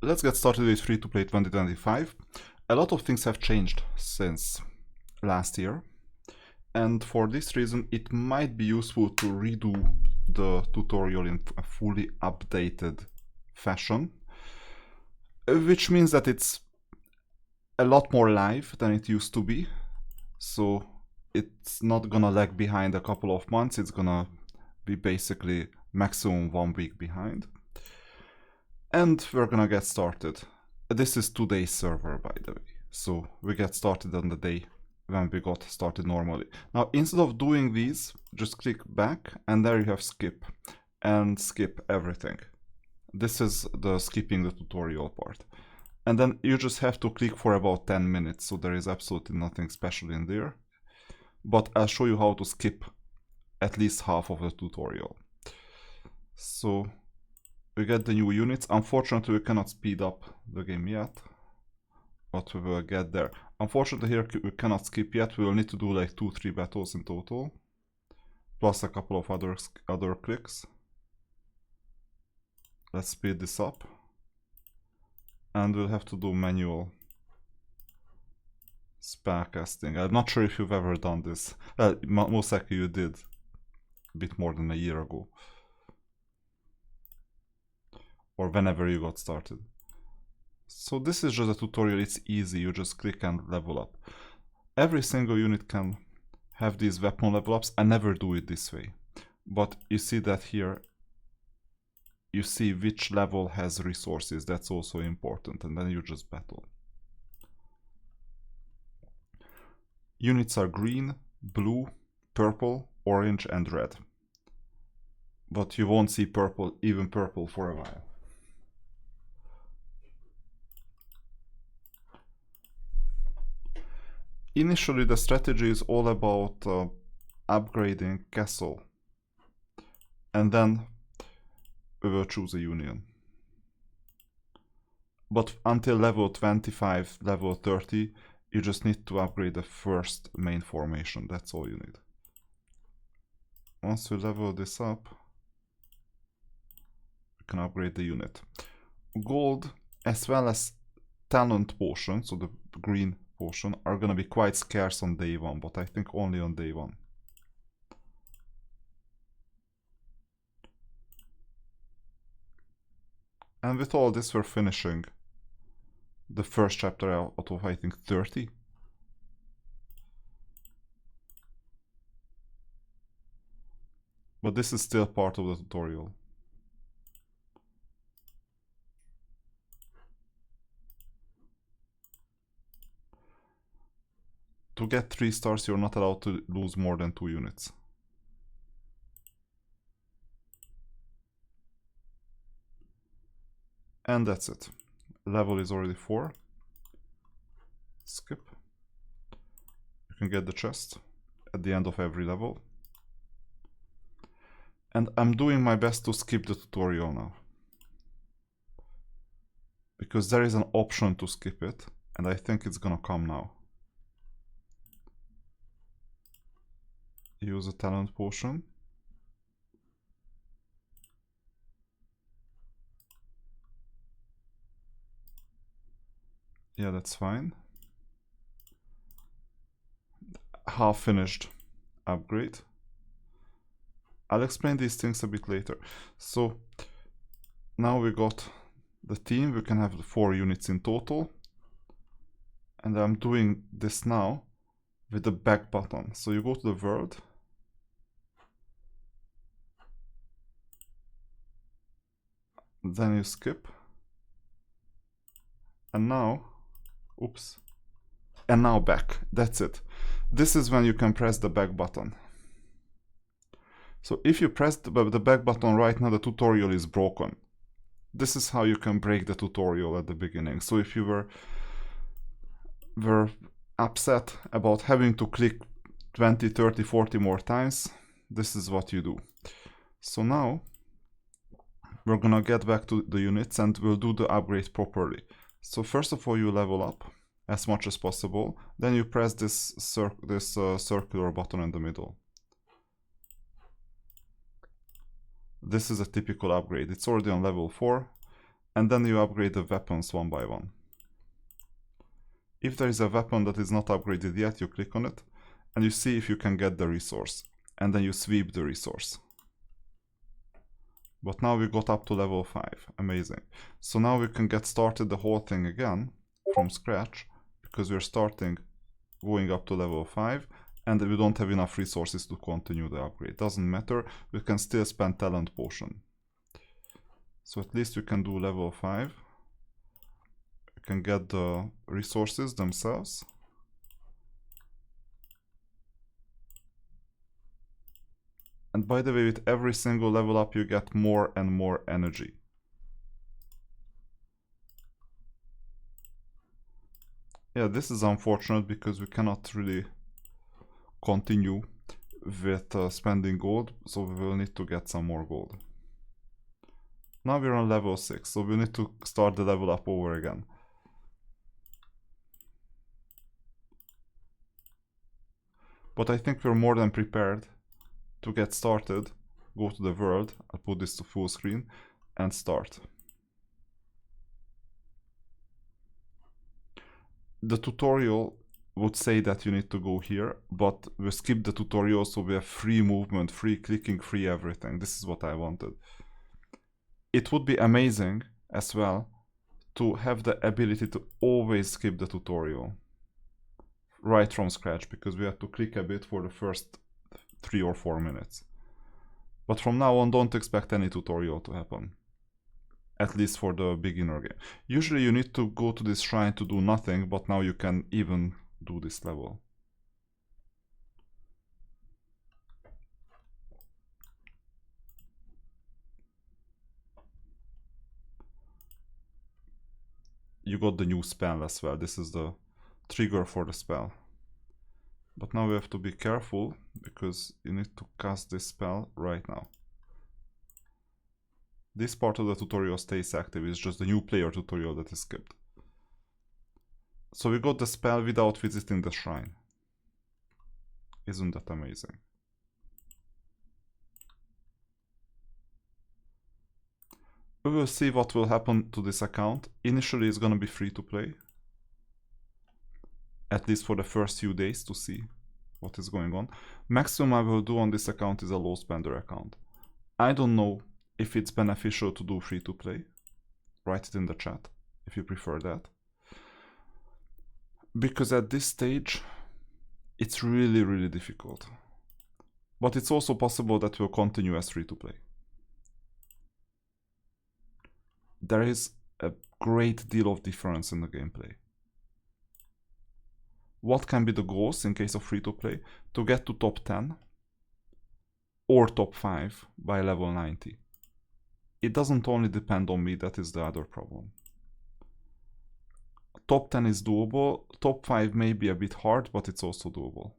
let's get started with free-to-play 2025. A lot of things have changed since last year, and for this reason it might be useful to redo the tutorial in a fully updated fashion, which means that it's a lot more live than it used to be. So it's not gonna lag behind a couple of months, it's gonna be basically maximum 1 week behind. And we're gonna get started. This is today's server, by the way. So we get started on the day when we got started normally. Now, instead of doing these, just click back and there you have skip and skip everything. This is the skipping the tutorial part. And then you just have to click for about 10 minutes. So there is absolutely nothing special in there. But I'll show you how to skip at least half of the tutorial. So we get the new units. Unfortunately, we cannot speed up the game yet, but we will get there. Unfortunately, here we cannot skip yet. We will need to do like 2-3 battles in total, plus a couple of other clicks. Let's speed this up, and we'll have to do manual spell casting. I'm not sure if you've ever done this. Most likely you did a bit more than a year ago, or whenever you got started. So this is just a tutorial, it's easy, you just click and level up. Every single unit can have these weapon level ups. I never do it this way, but you see that here, you see which level has resources, that's also important, and then you just battle. Units are green, blue, purple, orange and red. But you won't see purple, even purple, for a while. Initially, the strategy is all about upgrading castle, and then we will choose a union. But until level 25, level 30, you just need to upgrade the first main formation. That's all you need. Once we level this up, we can upgrade the unit. Gold as well as talent potion, so the green potion, are gonna be quite scarce on day 1, but I think only on day 1. And with all this, we're finishing the first chapter out of, I think, 30. But this is still part of the tutorial. To get 3 stars, you're not allowed to lose more than 2 units. And that's it. Level is already 4. Skip. You can get the chest at the end of every level. And I'm doing my best to skip the tutorial now, because there is an option to skip it, and I think it's gonna come now. Use a talent potion. Yeah, that's fine. Half finished upgrade. I'll explain these things a bit later. So now we got the team, we can have the 4 units in total. And I'm doing this now with the back button. So you go to the world. Then you skip. And now, oops. And now back, that's it. This is when you can press the back button. So if you press the back button right now, the tutorial is broken. This is how you can break the tutorial at the beginning. So if you were upset about having to click 20, 30, 40 more times, this is what you do. So now we're gonna get back to the units and we'll do the upgrade properly. So first of all, you level up as much as possible. Then you press this circular button in the middle. This is a typical upgrade. It's already on level 4. and then you upgrade the weapons one by one. If there is a weapon that is not upgraded yet, you click on it and you see if you can get the resource, and then you sweep the resource. But now we got up to level 5, amazing. So now we can get started the whole thing again from scratch, because we're starting going up to level 5 and we don't have enough resources to continue the upgrade. Doesn't matter, we can still spend talent potion. So at least we can do level 5. We can get the resources themselves. And by the way, with every single level up you get more and more energy. Yeah, this is unfortunate because we cannot really continue with spending gold, so we will need to get some more gold. Now we're on level 6, so we need to start the level up over again. But I think we're more than prepared to get started. Go to the world, I'll put this to full screen, and start. The tutorial would say that you need to go here, but we skip the tutorial, so we have free movement, free clicking, free everything. This is what I wanted. It would be amazing as well to have the ability to always skip the tutorial right from scratch, because we have to click a bit for the first 3 or 4 minutes. But from now on, don't expect any tutorial to happen. At least for the beginner game. Usually you need to go to this shrine to do nothing, but now you can even do this level. You got the new spell as well. This is the trigger for the spell. But now we have to be careful, because you need to cast this spell right now. This part of the tutorial stays active, it's just the new player tutorial that is skipped. So we got the spell without visiting the shrine. Isn't that amazing? We will see what will happen to this account. Initially it's gonna be free to play. At least for the first few days, to see what is going on. Maximum I will do on this account is a low spender account. I don't know if it's beneficial to do free to play. Write it in the chat if you prefer that. Because at this stage it's really difficult. But it's also possible that we'll continue as free to play. There is a great deal of difference in the gameplay. What can be the goals in case of free to play? To get to top 10 or top 5 by level 90. It doesn't only depend on me, that is the other problem. Top 10 is doable, top 5 may be a bit hard, but it's also doable.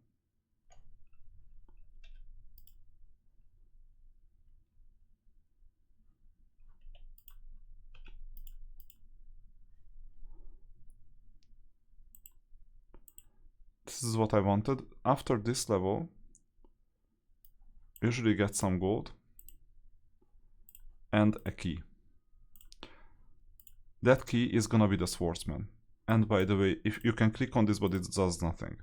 This is what I wanted. After this level, usually get some gold and a key. That key is gonna be the swordsman. And by the way, if you can click on this, but it does nothing.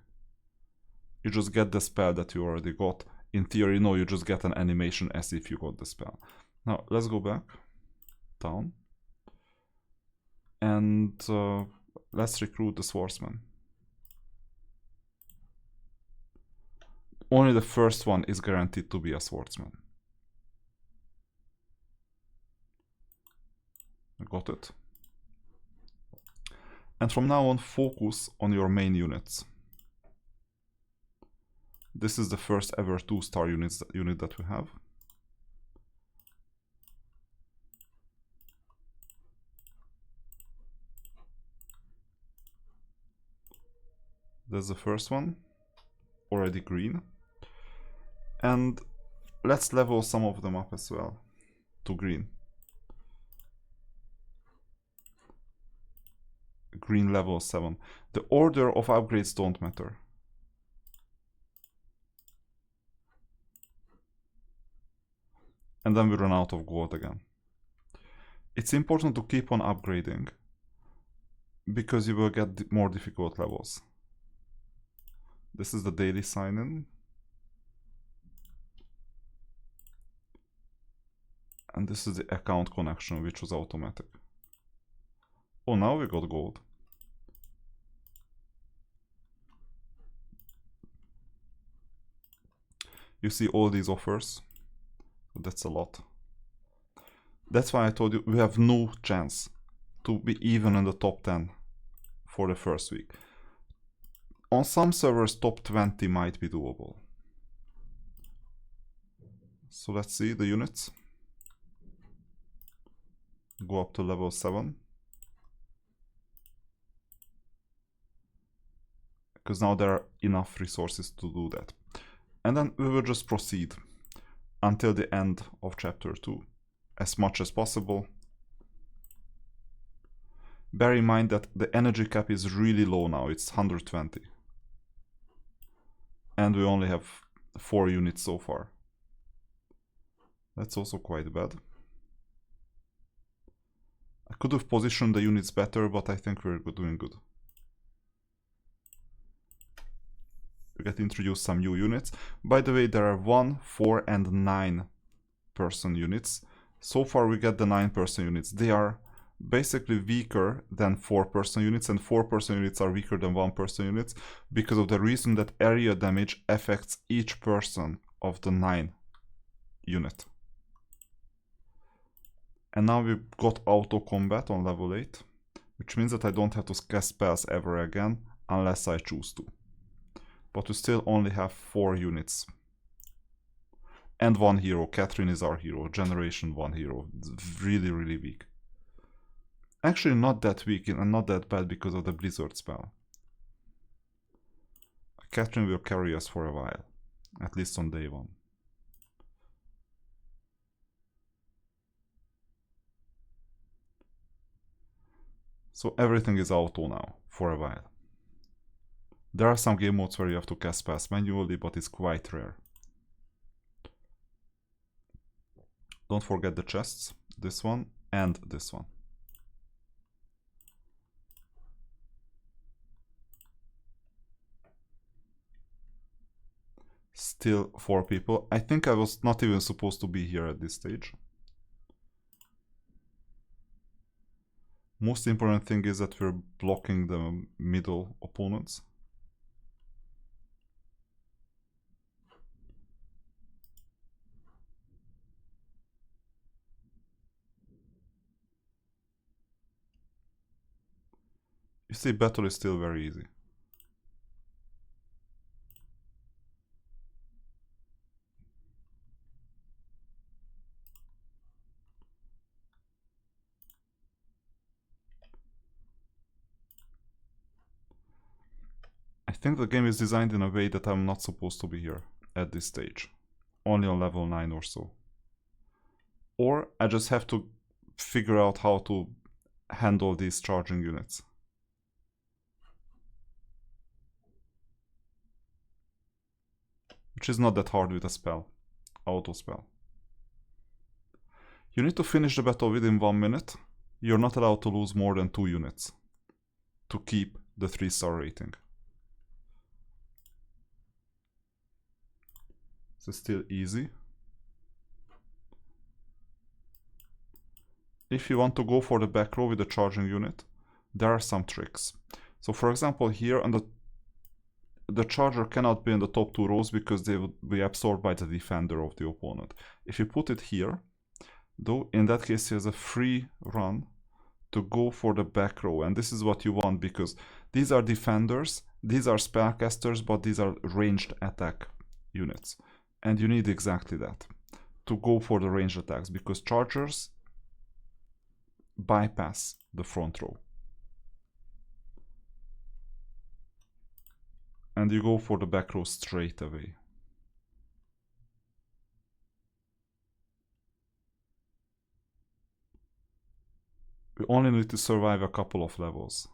You just get the spell that you already got. In theory, no, you just get an animation as if you got the spell. Now, let's go back down. And let's recruit the swordsman. Only the first one is guaranteed to be a swordsman. I got it. And from now on, focus on your main units. This is the first ever 2-star unit that we have. There's the first one, already green. And let's level some of them up as well to green. Green level 7. The order of upgrades don't matter. And then we run out of gold again. It's important to keep on upgrading because you will get more difficult levels. This is the daily sign-in. And this is the account connection, which was automatic. Oh, now we got gold. You see all these offers. That's a lot. That's why I told you we have no chance to be even in the top 10 for the first week. On some servers, top 20 might be doable. So let's see the units. Go up to level 7. Because now there are enough resources to do that. And then we will just proceed until the end of chapter 2 as much as possible. Bear in mind that the energy cap is really low now, it's 120. And we only have 4 units so far. That's also quite bad. I could have positioned the units better, but I think we're doing good. We get introduced some new units. By the way, there are 1, 4 and 9 person units. So far we get the 9 person units. They are basically weaker than 4 person units, and 4 person units are weaker than 1 person units because of the reason that area damage affects each person of the 9 unit. And now we've got auto combat on level 8, which means that I don't have to cast spells ever again unless I choose to. But we still only have 4 units. And 1 hero. Catherine is our hero. Generation 1 hero. It's really, really weak. Actually not that weak and not that bad because of the Blizzard spell. Catherine will carry us for a while. At least on day 1. So everything is auto now, for a while. There are some game modes where you have to cast spells manually, but it's quite rare. Don't forget the chests, this one and this one. Still 4 people. I think I was not even supposed to be here at this stage. Most important thing is that we're blocking the middle opponents. You see, battle is still very easy. I think the game is designed in a way that I'm not supposed to be here at this stage. Only on level 9 or so. Or I just have to figure out how to handle these charging units. Which is not that hard with a spell. Auto spell. You need to finish the battle within 1 minute. You're not allowed to lose more than 2 units to keep the 3-star rating. This is still easy. If you want to go for the back row with the charging unit, there are some tricks. So for example here on the charger cannot be in the top 2 rows because they would be absorbed by the defender of the opponent. If you put it here, though, in that case he has a free run to go for the back row, and this is what you want because these are defenders, these are spellcasters, but these are ranged attack units. And you need exactly that, to go for the ranged attacks, because chargers bypass the front row. And you go for the back row straight away. We only need to survive a couple of levels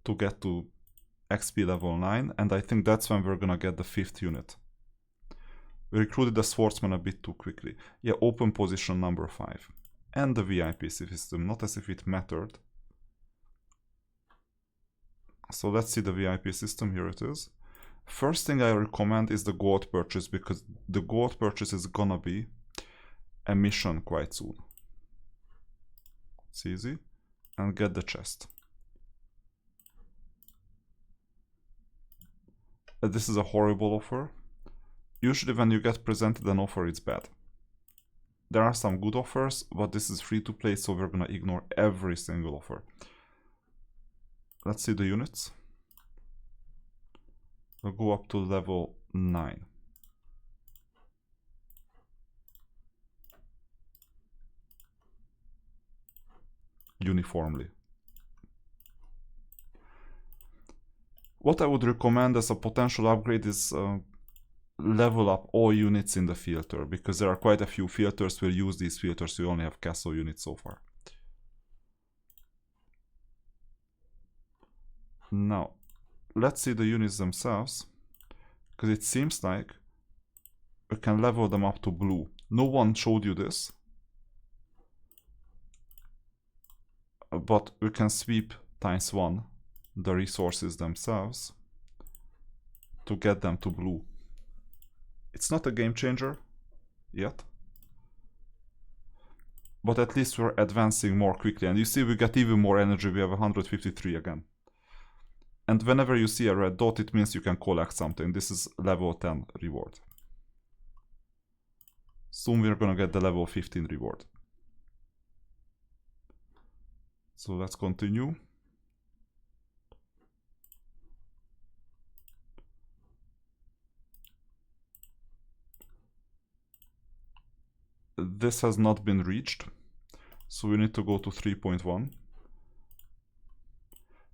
to get to XP level 9, and I think that's when we're gonna get the 5th unit. We recruited the swordsman a bit too quickly. Yeah, open position number 5. And the VIP system, not as if it mattered. So let's see the VIP system, here it is. First thing I recommend is the gold purchase, because the gold purchase is gonna be a mission quite soon. It's easy. And get the chest. This is a horrible offer. Usually when you get presented an offer, it's bad. There are some good offers, but this is free to play, so we're gonna ignore every single offer. Let's see the units. We'll go up to level 9. Uniformly. What I would recommend as a potential upgrade is level up all units in the filter, because there are quite a few filters. We'll use these filters. We only have castle units so far. Now, let's see the units themselves, because it seems like we can level them up to blue. No one showed you this, but we can sweep ×1 the resources themselves to get them to blue. It's not a game changer yet, but at least we're advancing more quickly. And you see we get even more energy. We have 153 again. And whenever you see a red dot, it means you can collect something. This is level 10 reward. Soon we're gonna get the level 15 reward. So let's continue. This has not been reached, so we need to go to 3.1.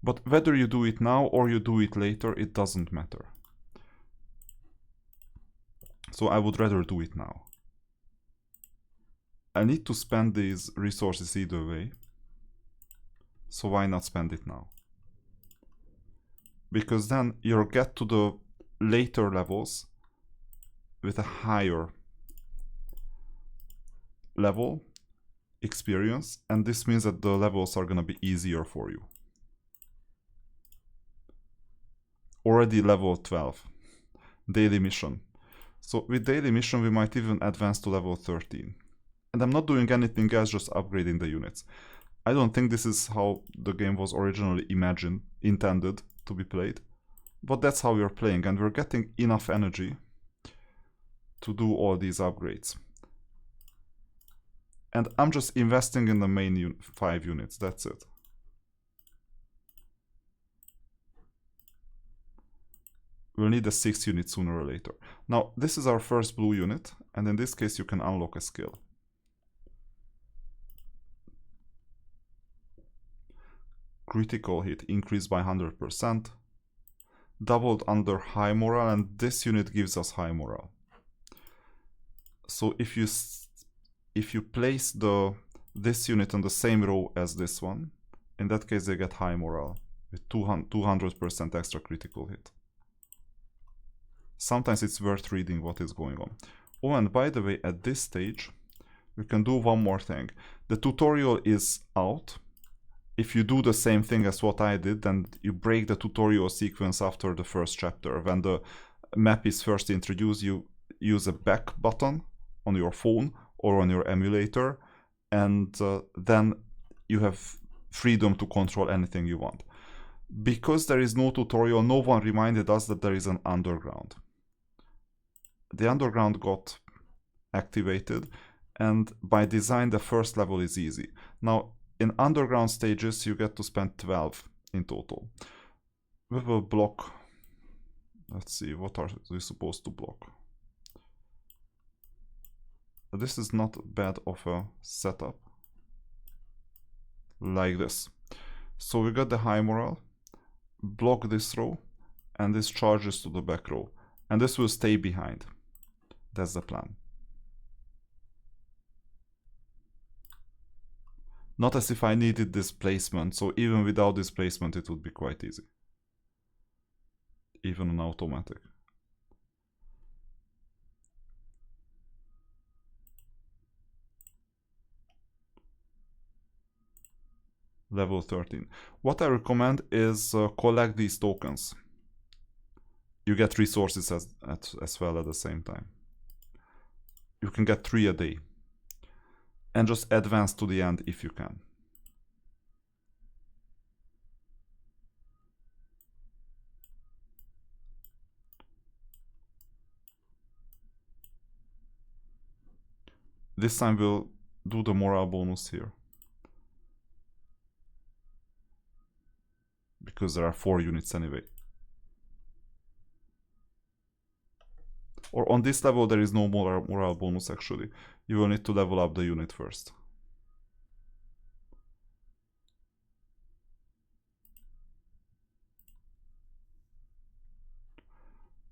But whether you do it now or you do it later, it doesn't matter. So I would rather do it now. I need to spend these resources either way, so why not spend it now? Because then you'll get to the later levels with a higher level experience, and this means that the levels are gonna be easier for you. Already level 12, daily mission. So with daily mission we might even advance to level 13. And I'm not doing anything else, just upgrading the units. I don't think this is how the game was originally intended to be played, but that's how we're playing, and we're getting enough energy to do all these upgrades. And I'm just investing in the main 5 units, that's it. We'll need a 6th unit sooner or later. Now, this is our first blue unit, and in this case you can unlock a skill. Critical hit increased by 100%, doubled under high morale, and this unit gives us high morale. So if you place this unit on the same row as this one, in that case they get high morale with 200% extra critical hit. Sometimes it's worth reading what is going on. Oh, and by the way, at this stage we can do one more thing. The tutorial is out. If you do the same thing as what I did, then you break the tutorial sequence after the first chapter. When the map is first introduced, you use a back button on your phone or on your emulator, and then you have freedom to control anything you want. Because there is no tutorial, no one reminded us that there is an underground. The underground got activated, and by design the first level is easy. Now in underground stages you get to spend 12 in total. We will block, let's see, what are we supposed to block? This is not bad of a setup, like this. So we got the high morale, block this row, and this charges to the back row, and this will stay behind. That's the plan. Not as if I needed this placement, so even without this placement it would be quite easy. Even on automatic. level 13. What I recommend is collect these tokens. You get resources as well at the same time. You can get 3 a day. And just advance to the end if you can. This time we'll do the morale bonus here. Because there are 4 units anyway. Or on this level there is no morale bonus actually. You will need to level up the unit first.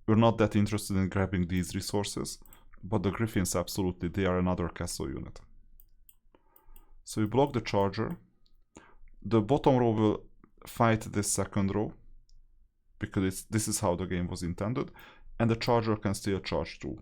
We're not that interested in grabbing these resources, but the Griffins absolutely, they are another castle unit. So we block the charger. The bottom row will fight this second row, because this is how the game was intended, and the charger can still charge through.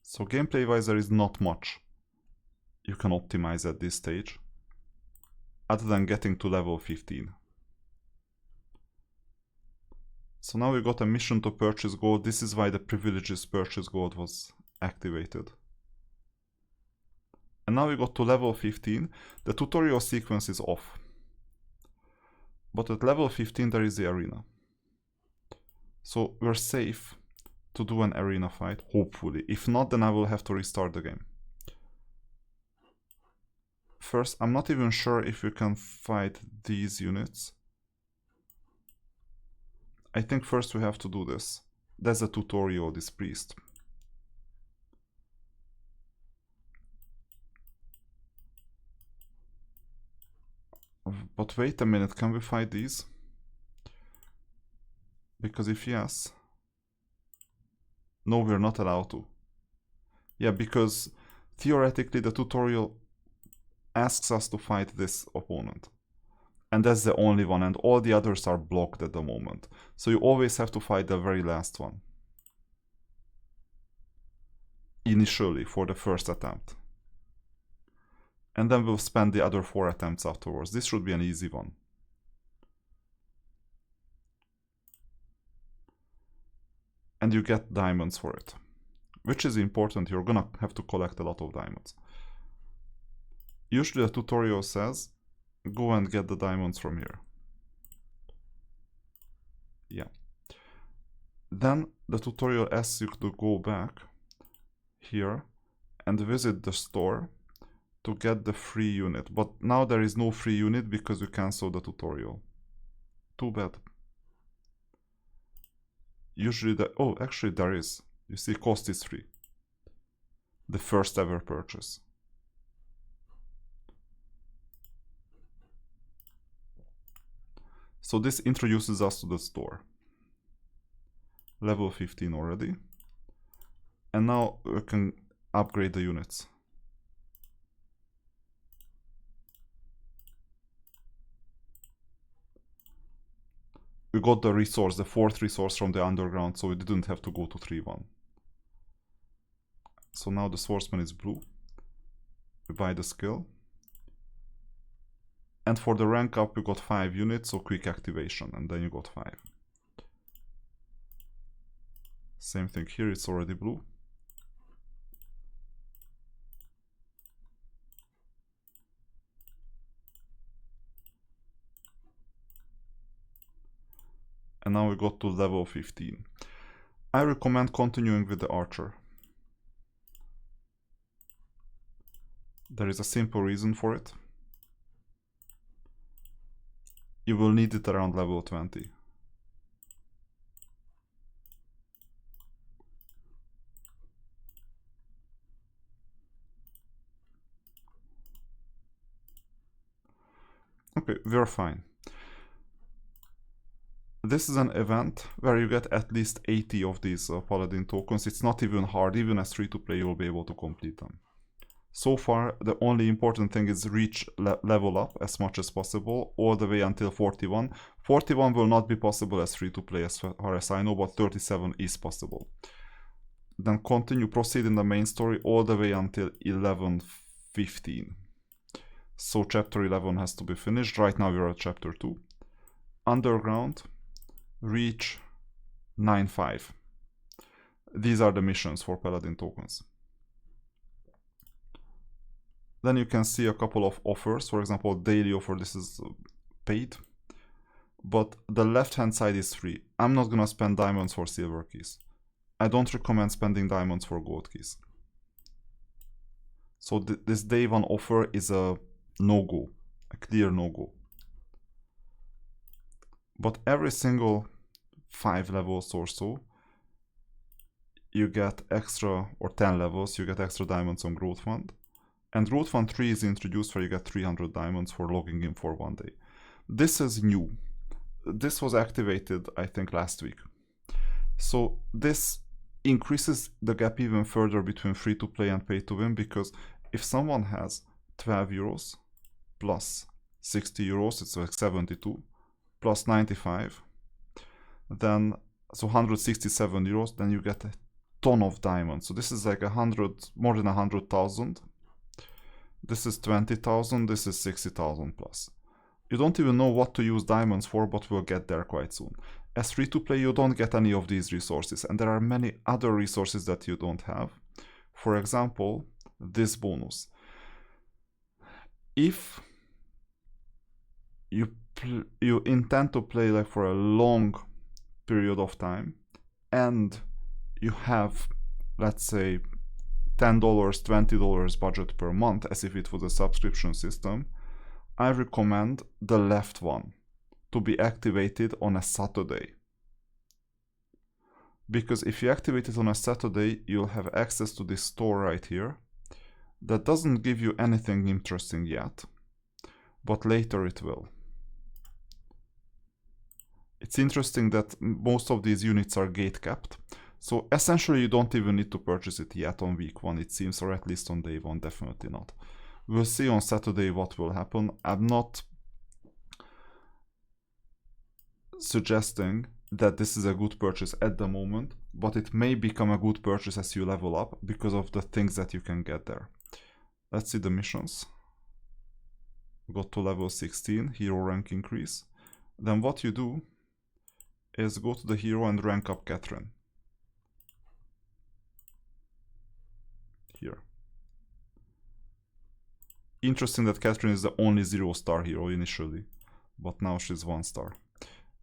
So gameplay-wise there is not much you can optimize at this stage, other than getting to level 15. So now we got a mission to purchase gold. This is why the privileges purchase gold was activated. And now we got to level 15. The tutorial sequence is off. But at level 15 there is the arena. So we're safe to do an arena fight, hopefully. If not, then I will have to restart the game. First, I'm not even sure if we can fight these units. I think first we have to do this. That's a tutorial, this priest. But wait a minute, can we fight these? Because if yes... No, we're not allowed to. Yeah, because theoretically the tutorial asks us to fight this opponent. And that's the only one, and all the others are blocked at the moment. So you always have to fight the very last one. Initially, for the first attempt. And then we'll spend the other 4 attempts afterwards. This should be an easy one. And you get diamonds for it. Which is important, you're gonna have to collect a lot of diamonds. Usually the tutorial says, go and get the diamonds from here. Yeah. Then the tutorial asks you to go back here and visit the store to get the free unit. But now there is no free unit because you canceled the tutorial. Too bad. Usually oh, actually there is. You see, cost is free. The first ever purchase. So this introduces us to the store. Level 15 already. And now we can upgrade the units. We got the resource, the 4th resource from the underground, so we didn't have to go to 3-1. So now the swordsman is blue. We buy the skill. And for the rank up we got 5 units, so quick activation, and then you got 5. Same thing here, it's already blue. And now we got to level 15. I recommend continuing with the archer. There is a simple reason for it. You will need it around level 20. Okay, we're fine. This is an event where you get at least 80 of these Paladin tokens. It's not even hard, even as free to play you'll be able to complete them. So far, the only important thing is reach level up as much as possible, all the way until 41. 41 will not be possible as free to play as far as I know, but 37 is possible. Then continue, proceed in the main story all the way until 11:15. So chapter 11 has to be finished. Right now we're at chapter 2. Underground, reach 9:5. These are the missions for Paladin tokens. Then you can see a couple of offers. For example, daily offer, this is paid. But the left hand side is free. I'm not gonna spend diamonds for silver keys. I don't recommend spending diamonds for gold keys. So this day one offer is a no-go, a clear no-go. But every single 5 levels or so, you get extra, or 10 levels, you get extra diamonds on Growth Fund. And Growth Fund 3 is introduced where you get 300 diamonds for logging in for 1 day. This is new. This was activated, I think, last week. So this increases the gap even further between free to play and pay to win, because if someone has 12 euros plus 60 euros, it's like 72, plus 95, then, so 167 euros, then you get a ton of diamonds. So this is like more than 100,000. This is 20,000, this is 60,000 plus. You don't even know what to use diamonds for, but we'll get there quite soon. As free to play, you don't get any of these resources, and there are many other resources that you don't have. For example, this bonus. If you intend to play like for a long period of time, and you have, let's say, $10, $20 budget per month, as if it was a subscription system, I recommend the left one to be activated on a Saturday. Because if you activate it on a Saturday, you'll have access to this store right here that doesn't give you anything interesting yet, but later it will. It's interesting that most of these units are gate capped. So essentially you don't even need to purchase it yet on week 1, it seems, or at least on day 1, definitely not. We'll see on Saturday what will happen. I'm not suggesting that this is a good purchase at the moment, but it may become a good purchase as you level up because of the things that you can get there. Let's see the missions. Got to level 16, hero rank increase. Then what you do is go to the hero and rank up Catherine. Here. Interesting that Catherine is the only 0-star hero initially, but now she's 1 star.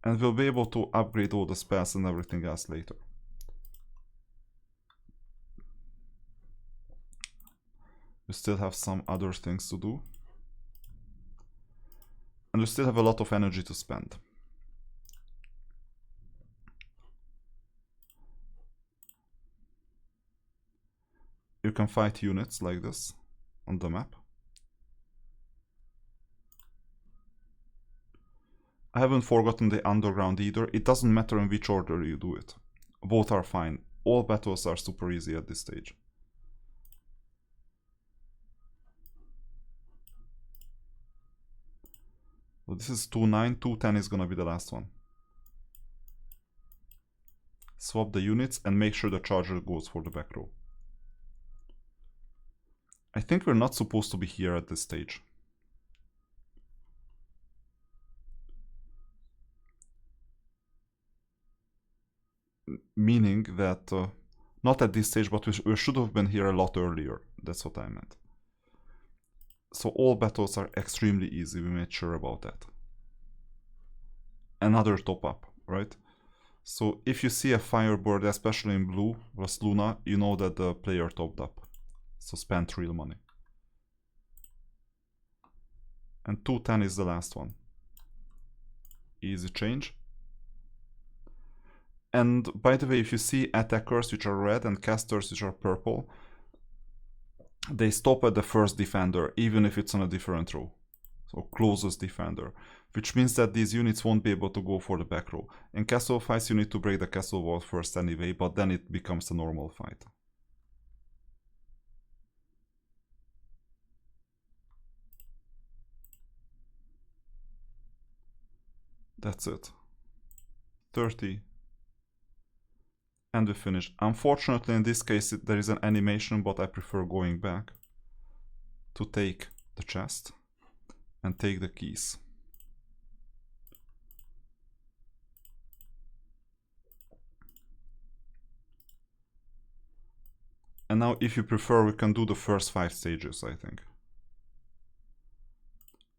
And we'll be able to upgrade all the spells and everything else later. We still have some other things to do. And we still have a lot of energy to spend. You can fight units like this on the map. I haven't forgotten the underground either. It doesn't matter in which order you do it. Both are fine. All battles are super easy at this stage. So this is 2-9, 2-10 is gonna be the last one. Swap the units and make sure the charger goes for the back row. I think we're not supposed to be here at this stage. Meaning that, not at this stage, but we should have been here a lot earlier. That's what I meant. So all battles are extremely easy, we made sure about that. Another top up, right? So if you see a Firebird, especially in blue, plus Luna, you know that the player topped up. So spent real money. And 210 is the last one. Easy change. And by the way, if you see attackers which are red and casters which are purple, they stop at the first defender, even if it's on a different row. so closest defender, which means that these units won't be able to go for the back row. In castle fights you need to break the castle wall first anyway, but then it becomes a normal fight. That's it. 30. And we finish. Unfortunately in this case there is an animation, but I prefer going back to take the chest and take the keys. And now if you prefer we can do the first 5 stages, I think.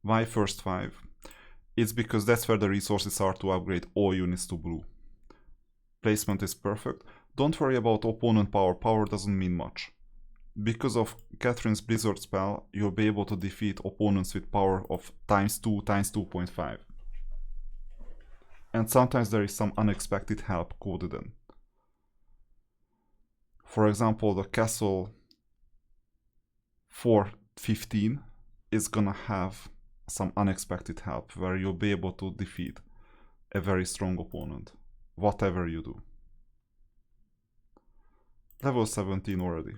Why first 5? It's because that's where the resources are to upgrade all units to blue. Placement is perfect. Don't worry about opponent power, power doesn't mean much. Because of Catherine's Blizzard spell, you'll be able to defeat opponents with power of ×2, ×2.5. And sometimes there is some unexpected help coded in. For example, the castle 415 is gonna have some unexpected help where you'll be able to defeat a very strong opponent, whatever you do. Level 17 already.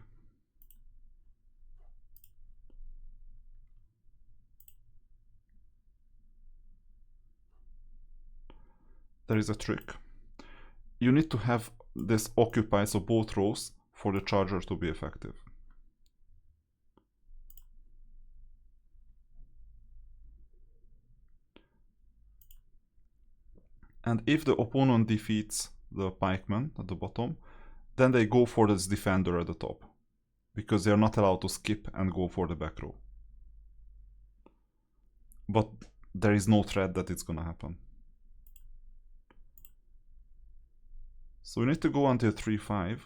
There is a trick. You need to have this occupied, so both rows, for the charger to be effective. And if the opponent defeats the pikeman at the bottom, then they go for this defender at the top, because they are not allowed to skip and go for the back row. But there is no threat that it's gonna happen. So we need to go until 3-5.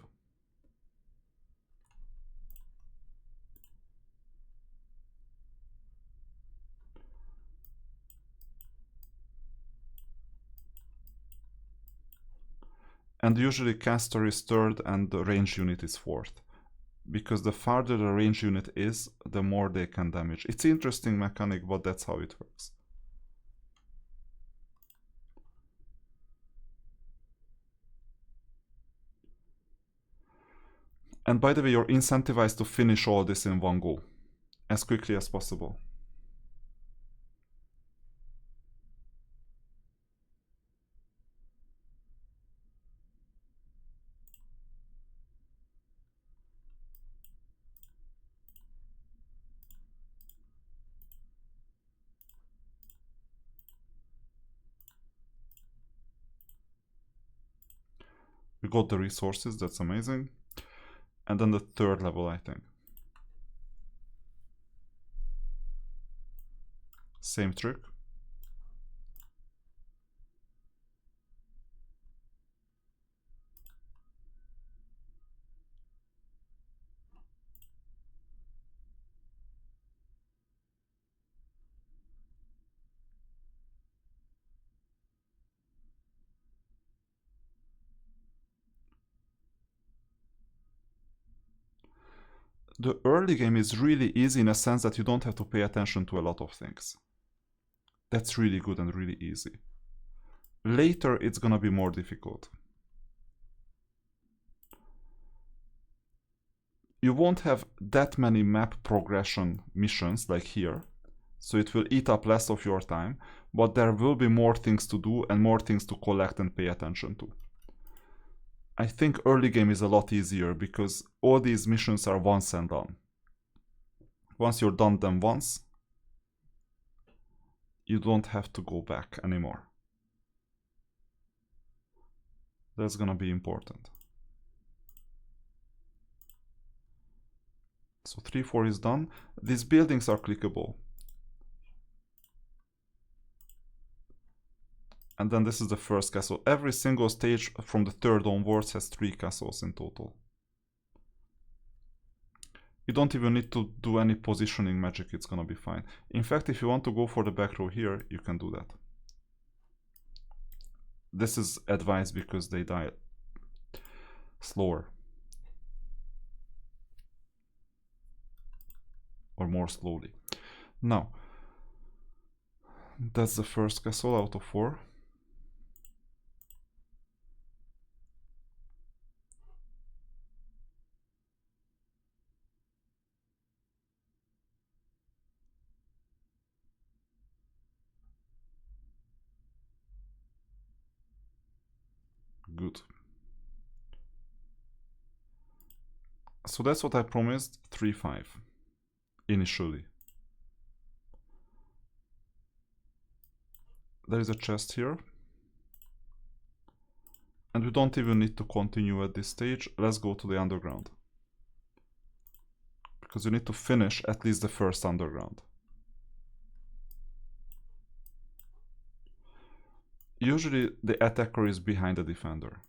And usually caster is third and the range unit is fourth. Because the farther the range unit is, the more they can damage. It's an interesting mechanic, but that's how it works. And by the way, you're incentivized to finish all this in one go, as quickly as possible. We got the resources, that's amazing. And then the third level, I think. Same trick. The early game is really easy in a sense that you don't have to pay attention to a lot of things. That's really good and really easy. Later it's gonna be more difficult. You won't have that many map progression missions like here, so it will eat up less of your time, but there will be more things to do and more things to collect and pay attention to. I think early game is a lot easier because all these missions are once and done. Once you're done them once, you don't have to go back anymore. That's gonna be important. So 3-4 is done. These buildings are clickable. And then this is the first castle. Every single stage from the third onwards has 3 castles in total. You don't even need to do any positioning magic, it's gonna be fine. In fact, if you want to go for the back row here, you can do that. This is advised because they die slower. Or more slowly. Now, That's the first castle out of 4. Good. So that's what I promised, 3-5 initially. There is a chest here. And we don't even need to continue at this stage. Let's go to the underground. Because you need to finish at least the first underground. Usually the attacker is behind the defender.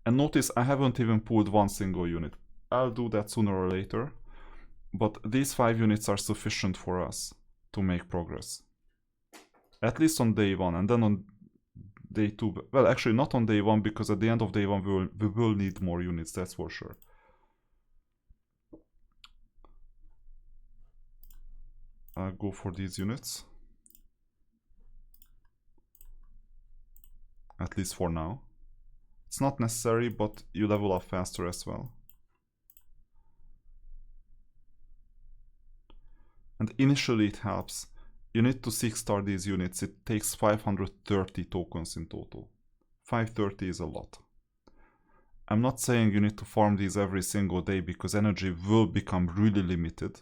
And notice I haven't even pulled one single unit. I'll do that sooner or later. But these 5 units are sufficient for us to make progress. At least on day 1, and then on day 2. Well, actually not on day 1, because at the end of day 1 we will need more units, that's for sure. I'll go for these units. At least for now. It's not necessary, but you level up faster as well. And initially it helps. You need to 6-star these units. It takes 530 tokens in total. 530 is a lot. I'm not saying you need to farm these every single day, because energy will become really limited.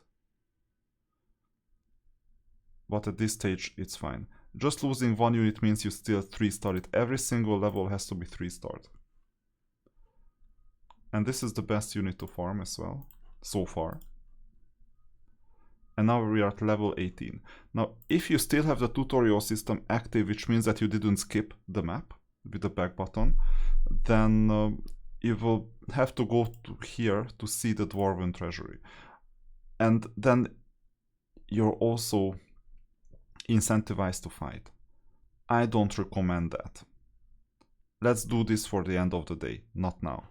But at this stage it's fine. Just losing 1 unit means you still 3-star it. Every single level has to be 3-starred. And this is the best unit to farm as well, so far. And now we are at level 18. Now, if you still have the tutorial system active, which means that you didn't skip the map with the back button, then you will have to go to here to see the Dwarven Treasury. And then you're also incentivized to fight. I don't recommend that. Let's do this for the end of the day, not now.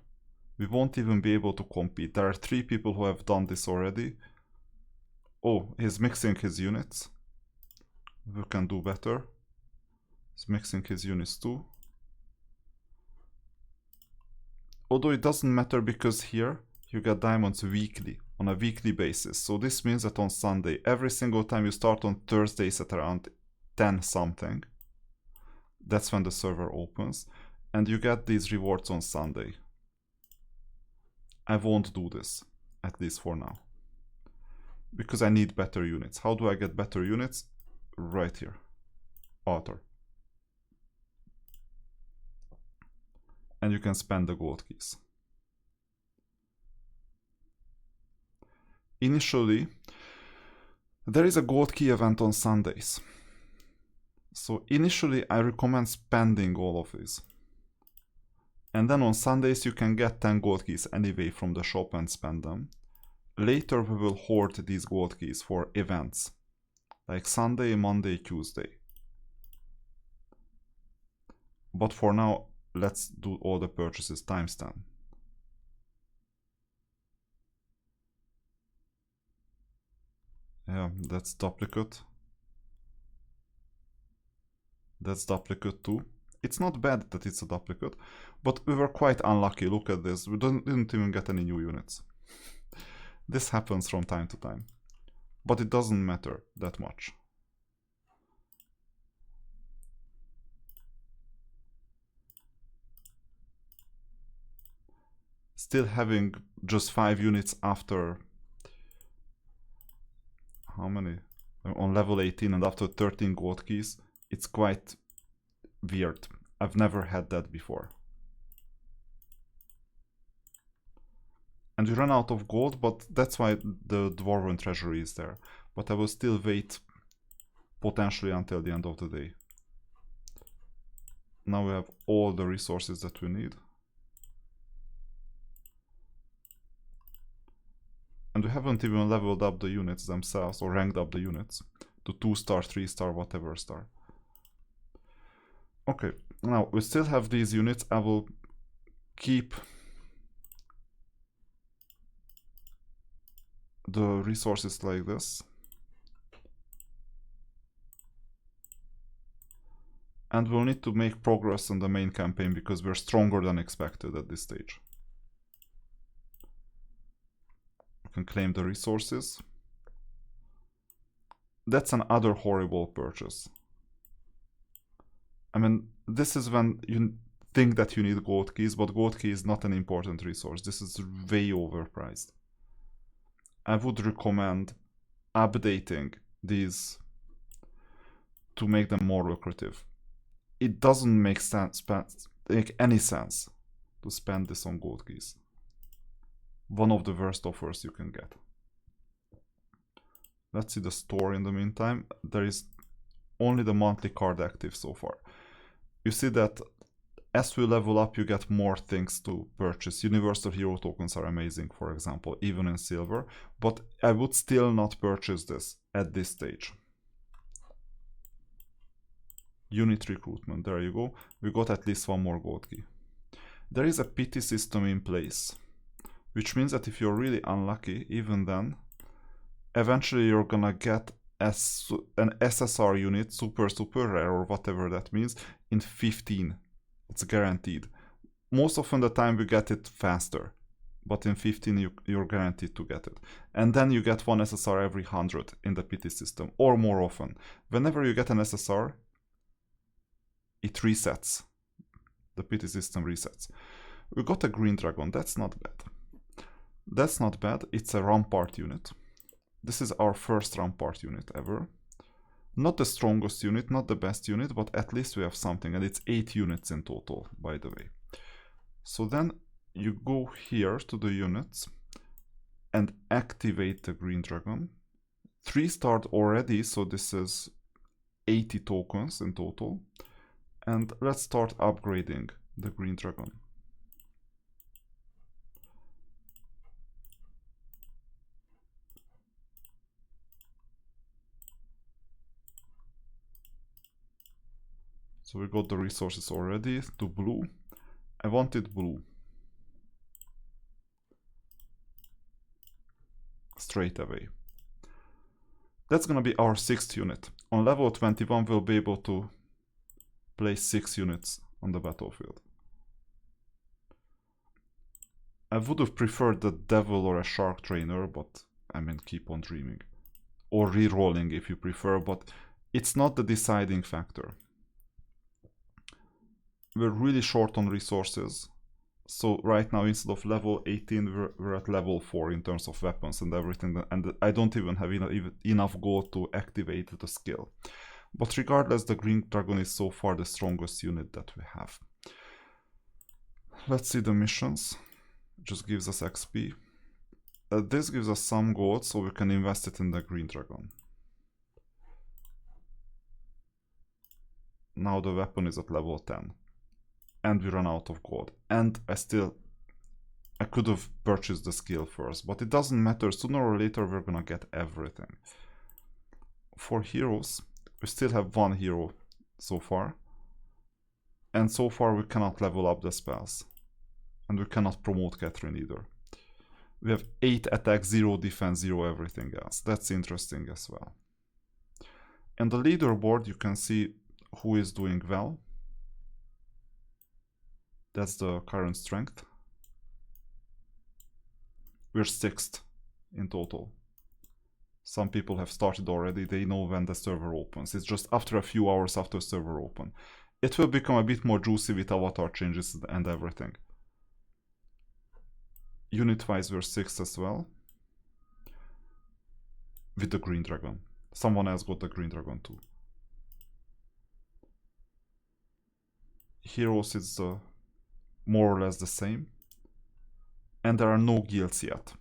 We won't even be able to compete. There are 3 people who have done this already. Oh, he's mixing his units. We can do better. He's mixing his units too. Although it doesn't matter, because here you get diamonds weekly, on a weekly basis. So this means that on Sunday, every single time you start on Thursdays at around 10 something, that's when the server opens, and you get these rewards on Sunday. I won't do this, at least for now, because I need better units. How do I get better units? Right here, altar. And you can spend the gold keys. Initially, there is a gold key event on Sundays. So initially I recommend spending all of these. And then on Sundays you can get 10 gold keys anyway from the shop and spend them. Later we will hoard these gold keys for events, like Sunday, Monday, Tuesday. But for now, let's do all the purchases times 10. Yeah, that's duplicate. That's duplicate too. It's not bad that it's a duplicate, but we were quite unlucky. Look at this. We didn't even get any new units. This happens from time to time, but it doesn't matter that much. Still having just 5 units after... how many? On level 18 and after 13 gold keys, it's quite weird. I've never had that before. And we run out of gold, but that's why the Dwarven Treasury is there. But I will still wait potentially until the end of the day. Now we have all the resources that we need. And we haven't even leveled up the units themselves or ranked up the units to 2-star, 3-star, whatever star. Okay, now we still have these units. I will keep the resources like this. And we'll need to make progress on the main campaign because we're stronger than expected at this stage. We can claim the resources. That's another horrible purchase. I mean, this is when you think that you need gold keys, but gold key is not an important resource. This is way overpriced. I would recommend updating these to make them more lucrative. It doesn't make any sense to spend this on gold keys. One of the worst offers you can get. Let's see the store in the meantime. There is only the monthly card active so far. You see that as we level up, you get more things to purchase. Universal Hero tokens are amazing, for example, even in silver, but I would still not purchase this at this stage. Unit recruitment, there you go. We got at least one more gold key. There is a pity system in place, which means that if you're really unlucky, even then, eventually you're gonna get an SSR unit, super rare or whatever that means, in 15. It's guaranteed. Most often the time we get it faster, but in 15 you're guaranteed to get it. And then you get one SSR every 100 in the pity system, or more often. Whenever you get an SSR, it resets. The pity system resets. We got a green dragon, that's not bad. That's not bad, it's a rampart unit. This is our first rampart unit ever. Not the strongest unit, not the best unit, but at least we have something, and it's 8 units in total, by the way. So then you go here to the units and activate the green dragon. 3-starred already, so this is 80 tokens in total. And let's start upgrading the green dragon. So we got the resources already to blue. I wanted blue. Straight away. That's gonna be our 6th unit. On level 21 we'll be able to place 6 units on the battlefield. I would have preferred the devil or a shark trainer, but I mean, keep on dreaming. Or re-rolling if you prefer, but it's not the deciding factor. We're really short on resources, so right now instead of level 18 we're at level 4 in terms of weapons and everything, and I don't even have enough gold to activate the skill. But regardless, the green dragon is so far the strongest unit that we have. Let's see the missions. It just gives us XP. This gives us some gold, so we can invest it in the green dragon. Now the weapon is at level 10. And we run out of gold. And I could have purchased the skill first, but it doesn't matter. Sooner or later we're gonna get everything. For heroes, we still have one hero so far. And so far we cannot level up the spells. And we cannot promote Catherine either. We have 8 attack, 0 defense, 0 everything else. That's interesting as well. And the leaderboard, you can see who is doing well. That's the current strength. We're 6th in total. Some people have started already, they know when the server opens. It's just after a few hours after server open. It will become a bit more juicy with avatar changes and everything. Unit-wise we're 6th as well. With the green dragon. Someone else got the green dragon too. Heroes is more or less the same. And there are no guilds yet.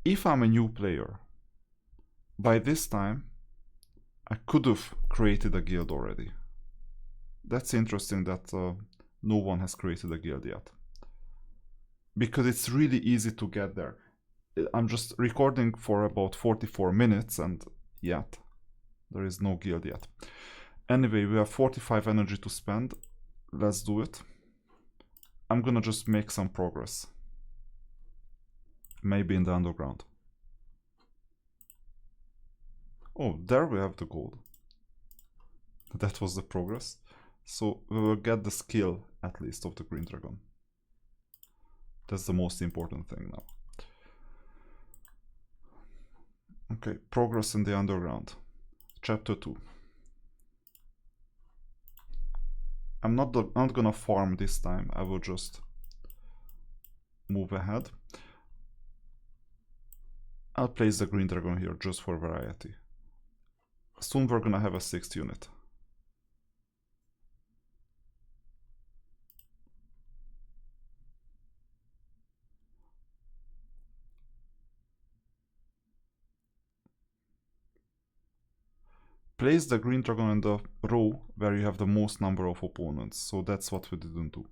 If I'm a new player, by this time I could have created a guild already. That's interesting that no one has created a guild yet. Because it's really easy to get there. I'm just recording for about 44 minutes and yet there is no guild yet. Anyway, we have 45 energy to spend. Let's do it. I'm gonna just make some progress. Maybe in the underground. Oh, there we have the gold. That was the progress. So we will get the skill, at least, of the green dragon. That's the most important thing now. Okay, progress in the underground. Chapter 2. I'm not gonna farm this time. I will just move ahead. I'll place the green dragon here just for variety. Soon we're gonna have a 6th unit. Place the green dragon in the row where you have the most number of opponents. So that's what we didn't do.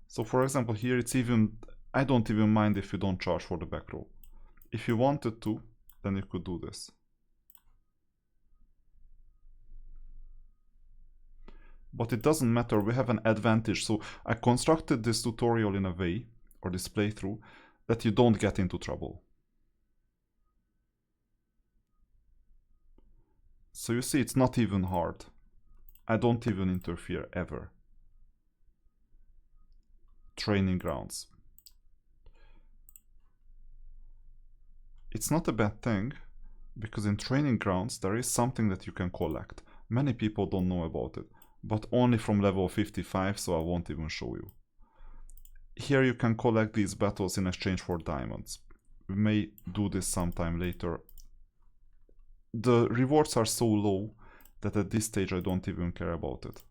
So for example here it's even, I don't even mind if you don't charge for the back row. If you wanted to, then you could do this. But it doesn't matter, we have an advantage. So I constructed this tutorial in a way, or this playthrough, that you don't get into trouble. So you see, it's not even hard. I don't even interfere ever. Training grounds. It's not a bad thing, because in training grounds there is something that you can collect. Many people don't know about it, but only from level 55, so I won't even show you. Here you can collect these battles in exchange for diamonds. We may do this sometime later. The rewards are so low that at this stage I don't even care about it.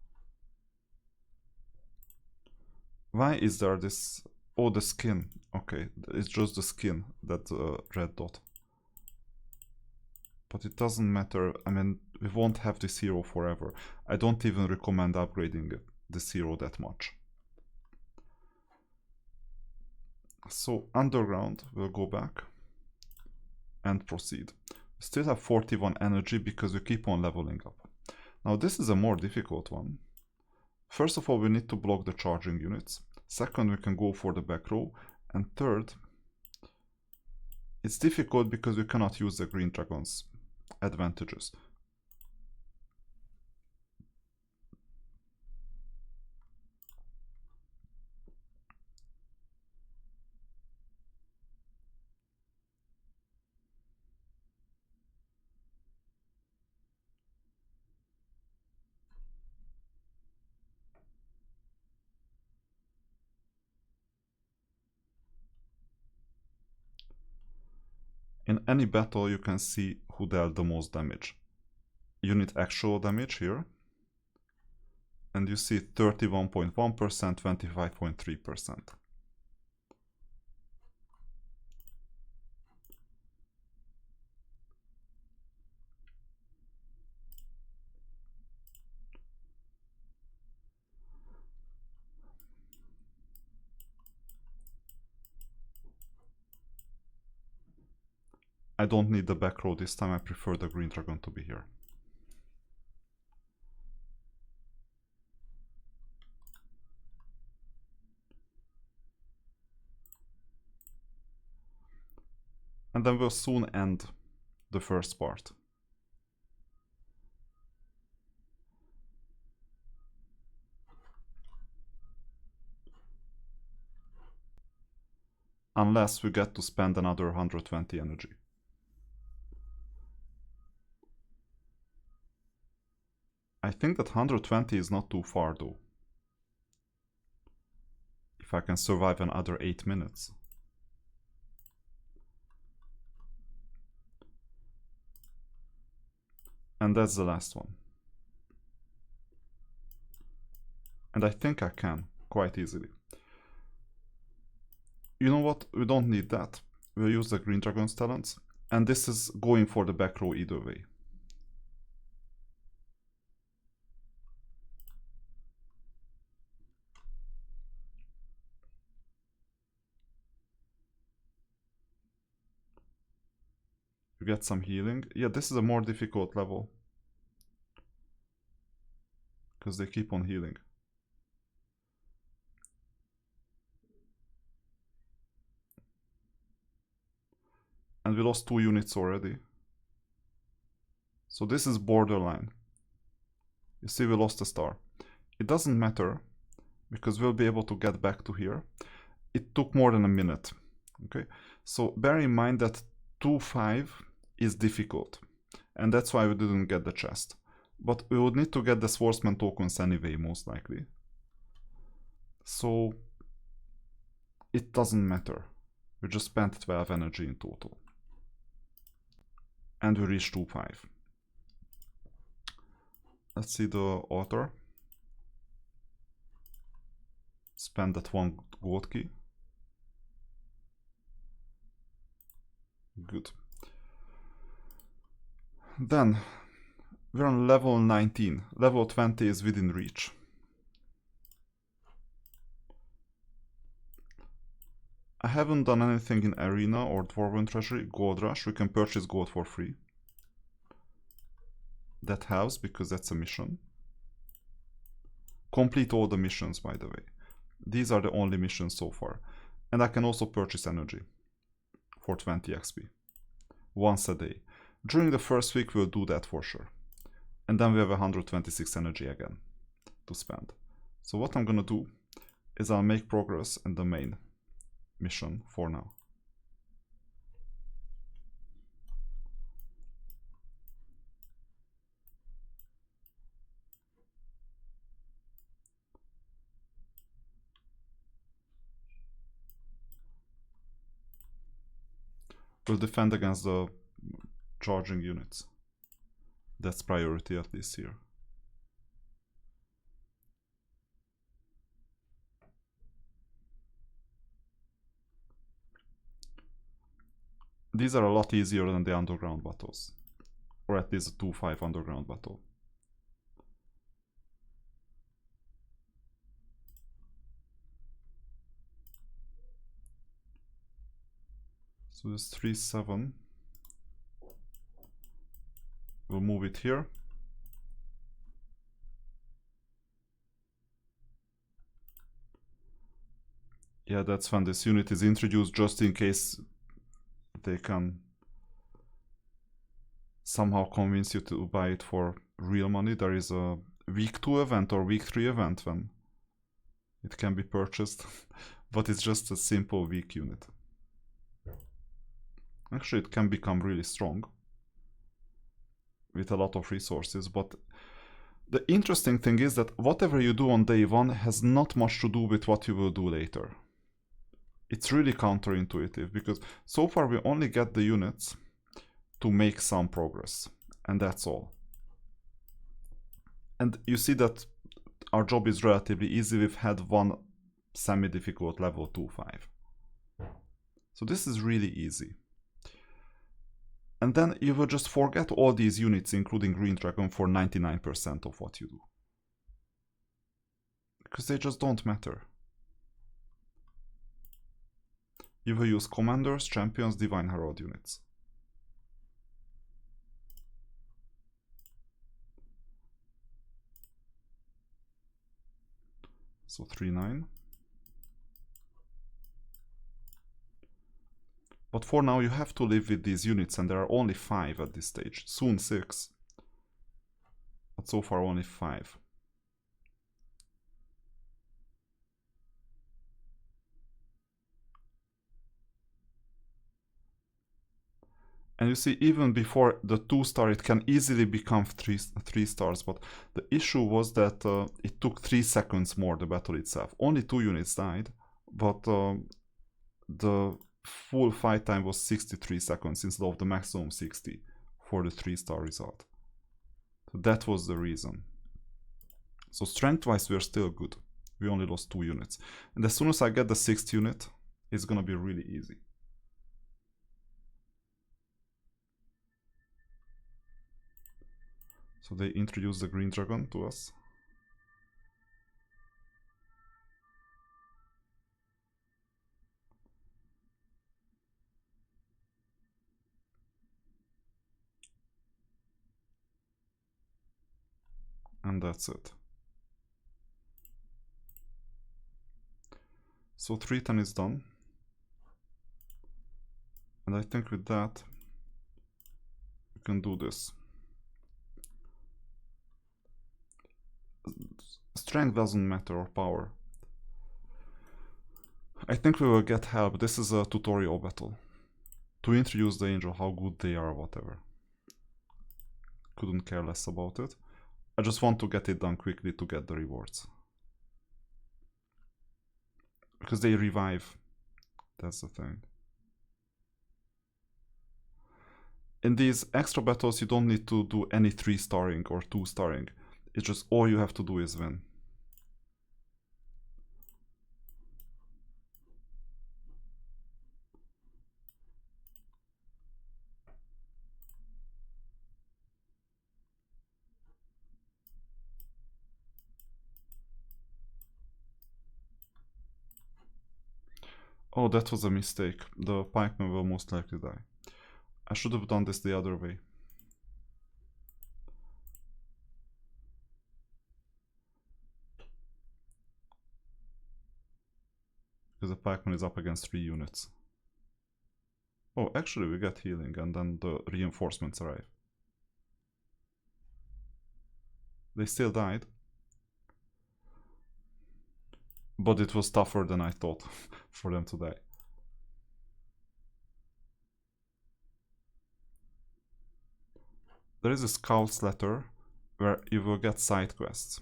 Why is there this? Oh, the skin. Okay, it's just the skin, that red dot. But it doesn't matter. I mean, we won't have this hero forever. I don't even recommend upgrading this hero that much. So underground, we'll go back and proceed. We still have 41 energy because we keep on leveling up. Now this is a more difficult one. First of all, we need to block the charging units. Second, we can go for the back row. And third, it's difficult because we cannot use the green dragon's advantages. In any battle you can see who dealt the most damage. Unit actual damage here. And you see 31.1%, 25.3%. I don't need the back row this time, I prefer the green dragon to be here. And then we'll soon end the first part. Unless we get to spend another 120 energy. I think that 120 is not too far though. If I can survive another 8 minutes. And that's the last one. And I think I can, quite easily. You know what, we don't need that. We'll use the green dragon's talents. And this is going for the back row either way. You get some healing. Yeah, this is a more difficult level. Because they keep on healing. And we lost 2 units already. So this is borderline. You see we lost a star. It doesn't matter, because we'll be able to get back to here. It took more than a minute. Okay, so bear in mind that 2-5 is difficult. And that's why we didn't get the chest. But we would need to get the swordsman tokens anyway, most likely. So it doesn't matter. We just spent 12 energy in total. And we reached 2-5. Let's see the author. Spend that 1 gold key. Good. Then we're on level 19. Level 20 is within reach. I haven't done anything in Arena or Dwarven Treasury. Gold Rush. We can purchase gold for free. That helps because that's a mission. Complete all the missions, by the way. These are the only missions so far. And I can also purchase energy for 20 XP. Once a day. During the first week we'll do that for sure. And then we have 126 energy again to spend. So what I'm gonna do is I'll make progress in the main mission for now. We'll defend against the charging units. That's priority at least here. These are a lot easier than the underground battles. Or at least the 2-5 underground battle. So this 3-7. We'll move it here. Yeah, that's when this unit is introduced, just in case they can somehow convince you to buy it for real money. There is a week 2 event or week 3 event when it can be purchased, but it's just a simple weak unit. Actually, it can become really strong with a lot of resources, but the interesting thing is that whatever you do on day 1 has not much to do with what you will do later. It's really counterintuitive, because so far we only get the units to make some progress, and that's all. And you see that our job is relatively easy. We've had 1 semi-difficult level 2-5. So this is really easy. And then you will just forget all these units, including Green Dragon, for 99% of what you do. Because they just don't matter. You will use Commanders, Champions, Divine Herald units. So 3-9. But for now you have to live with these units, and there are only 5 at this stage. Soon 6. But so far only 5. And you see, even before the 2-star, it can easily become 3 stars. But the issue was that it took 3 seconds more, the battle itself. Only 2 units died, but the full fight time was 63 seconds instead of the maximum 60 for the 3-star result. So that was the reason. So strength-wise, we're still good. We only lost 2 units. And as soon as I get the 6th unit, it's gonna be really easy. So they introduced the Green Dragon to us. And that's it. So 310 is done. And I think with that, we can do this. Strength doesn't matter, or power. I think we will get help. This is a tutorial battle. To introduce the angel, how good they are, whatever. Couldn't care less about it. I just want to get it done quickly to get the rewards. Because they revive. That's the thing. In these extra battles, you don't need to do any 3-starring or 2-starring. It's just all you have to do is win. Oh, that was a mistake. The pikeman will most likely die. I should have done this the other way. Because the pikeman is up against 3 units. Oh, actually we get healing and then the reinforcements arrive. They still died. But it was tougher than I thought for them to die. There is a scout's letter where you will get side quests.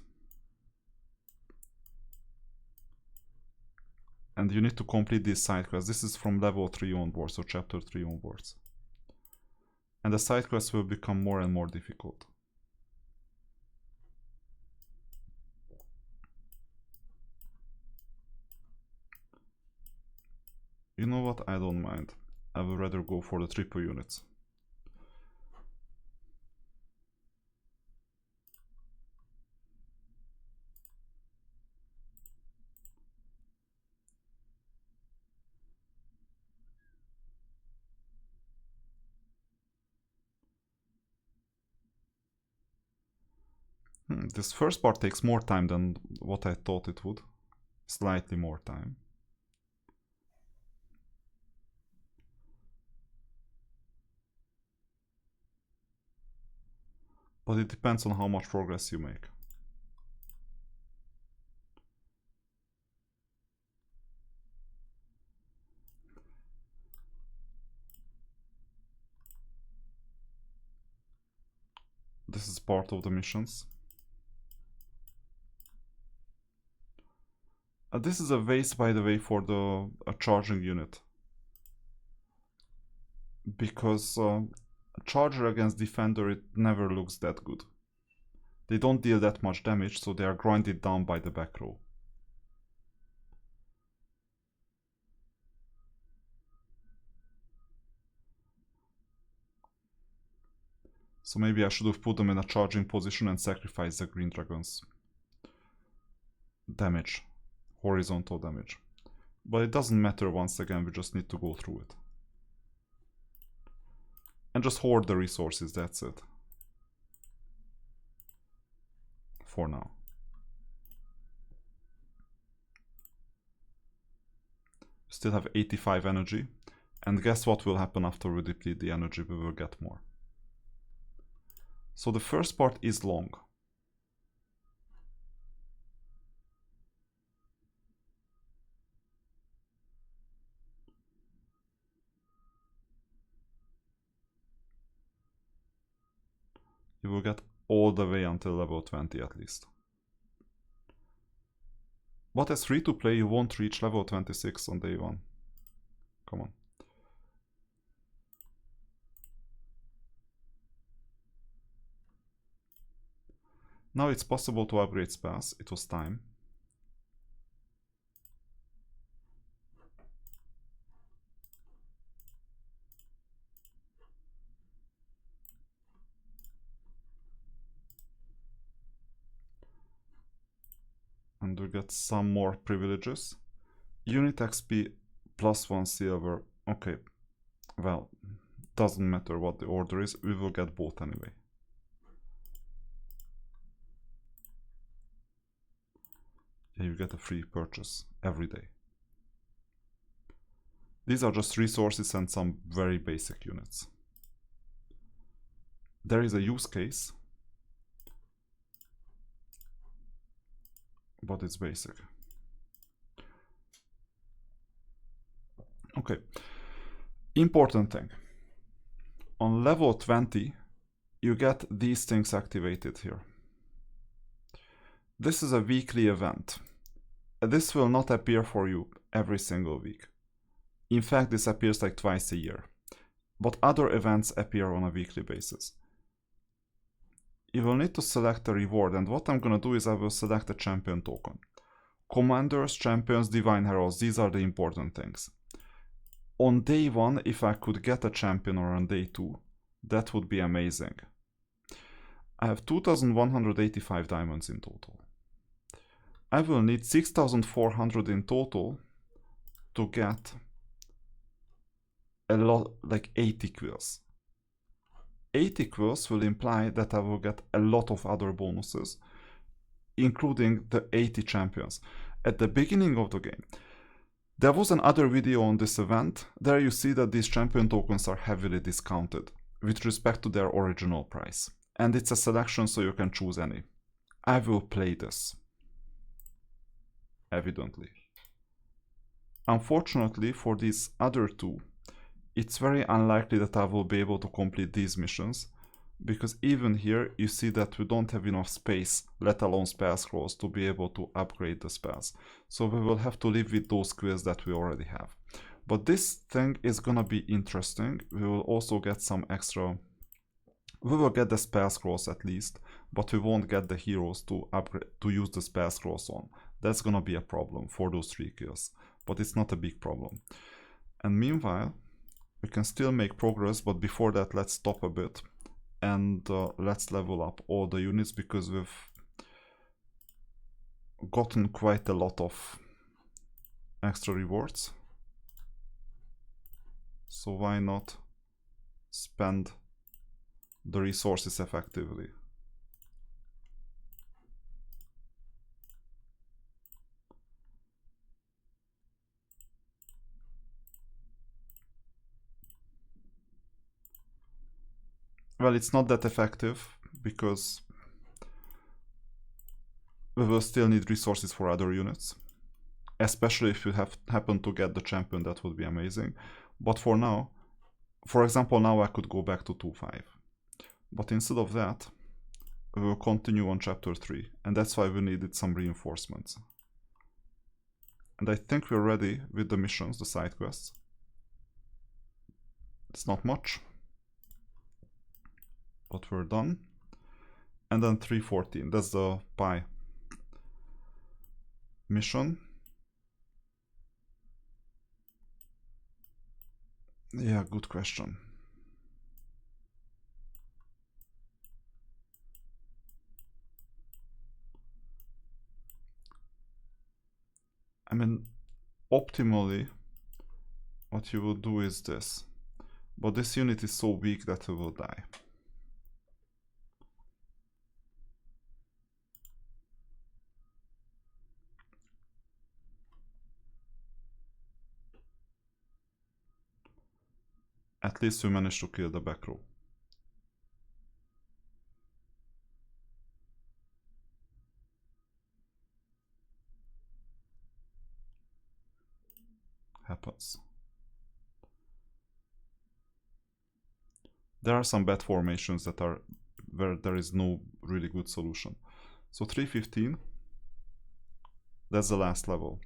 And you need to complete these side quests. This is from level 3 onwards, so chapter 3 onwards. And the side quests will become more and more difficult. You know what? I don't mind. I would rather go for the triple units. This first part takes more time than what I thought it would. Slightly more time. But it depends on how much progress you make. This is part of the missions. This is a waste, by the way, for the charging unit. Because charger against defender, it never looks that good. They don't deal that much damage, so they are grinded down by the back row. So maybe I should have put them in a charging position and sacrificed the green dragons. Damage. Horizontal damage. But it doesn't matter, once again, we just need to go through it. And just hoard the resources, that's it. For now. Still have 85 energy. And guess what will happen after we deplete the energy? We will get more. So the first part is long. You will get all the way until level 20 at least. But as free to play, you won't reach level 26 on day 1. Come on. Now it's possible to upgrade spells. It was time. And we get some more privileges. Unit XP plus 1 silver. Okay, well, doesn't matter what the order is, we will get both anyway. and you get a free purchase every day. These are just resources and some very basic units. There is a use case, but it's basic. Okay, important thing. On level 20, you get these things activated here. This is a weekly event. This will not appear for you every single week. In fact, this appears like twice a year. But other events appear on a weekly basis. You will need to select a reward, and what I'm going to do is I will select a champion token. Commanders, champions, divine heralds, these are the important things. On day 1, if I could get a champion, or on day 2, that would be amazing. I have 2,185 diamonds in total. I will need 6,400 in total to get a lot, like 80 quills. 80 quills will imply that I will get a lot of other bonuses, including the 80 champions. At the beginning of the game, there was another video on this event. There you see that these champion tokens are heavily discounted with respect to their original price. And it's a selection, so you can choose any. I will play this, evidently. Unfortunately, for these other two, it's very unlikely that I will be able to complete these missions, because even here you see that we don't have enough space, let alone spell scrolls, to be able to upgrade the spells. So we will have to live with those quests that we already have. But this thing is gonna be interesting. We will also get some extra... We will get the spell scrolls at least, but we won't get the heroes to upgrade, to use the spell scrolls on. That's gonna be a problem for those 3 kills, but it's not a big problem. And meanwhile, we can still make progress, but before that, let's stop a bit and let's level up all the units, because we've gotten quite a lot of extra rewards. So why not spend the resources effectively? Well, it's not that effective because we will still need resources for other units, especially if you happen to get the champion. That would be amazing. But for now, for example, now I could go back to 2.5, but instead of that, we will continue on chapter 3, and that's why we needed some reinforcements. And I think we're ready with the missions, the side quests. It's not much, but we're done. And then 3.14, that's the pie mission. Yeah, good question. I mean, optimally, what you will do is this, but this unit is so weak that it will die. At least we managed to kill the back row. Happens. There are some bad formations that are where there is no really good solution. So 3.15, that's the last level.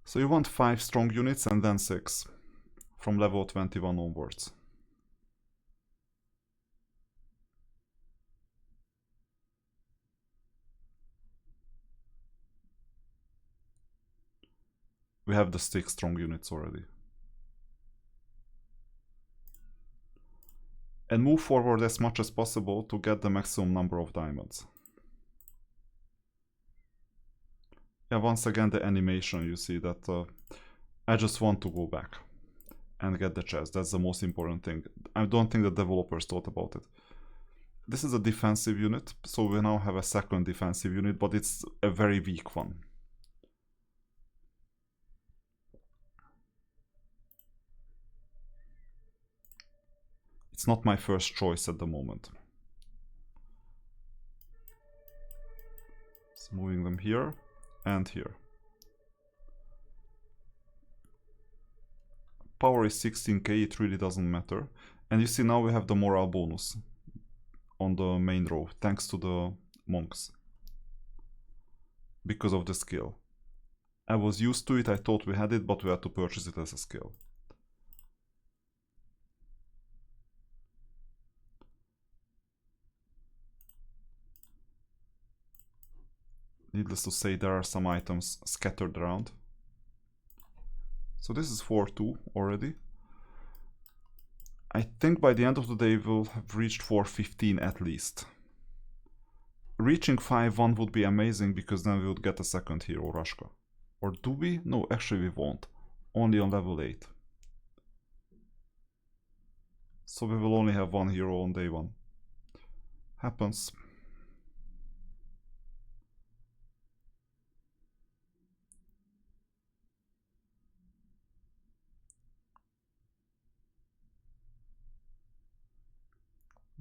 So you want 5 strong units and then 6 from level 21 onwards. We have the 6 strong units already. And move forward as much as possible to get the maximum number of diamonds. Yeah, once again the animation, you see that I just want to go back. and get the chest. That's the most important thing. I don't think the developers thought about it. This is a defensive unit, so we now have a second defensive unit, but it's a very weak one. It's not my first choice at the moment. So moving them here and here. Power is 16k, it really doesn't matter. And you see now we have the morale bonus on the main row, thanks to the monks. Because of the skill. I was used to it, I thought we had it, but we had to purchase it as a skill. Needless to say, there are some items scattered around. So this is 4-2 already. I think by the end of the day we'll have reached 4-15 at least. Reaching 5-1 would be amazing because then we would get a second hero, Rashka. Or do we? No, actually we won't. Only on level 8. So we will only have one hero on day 1. Happens.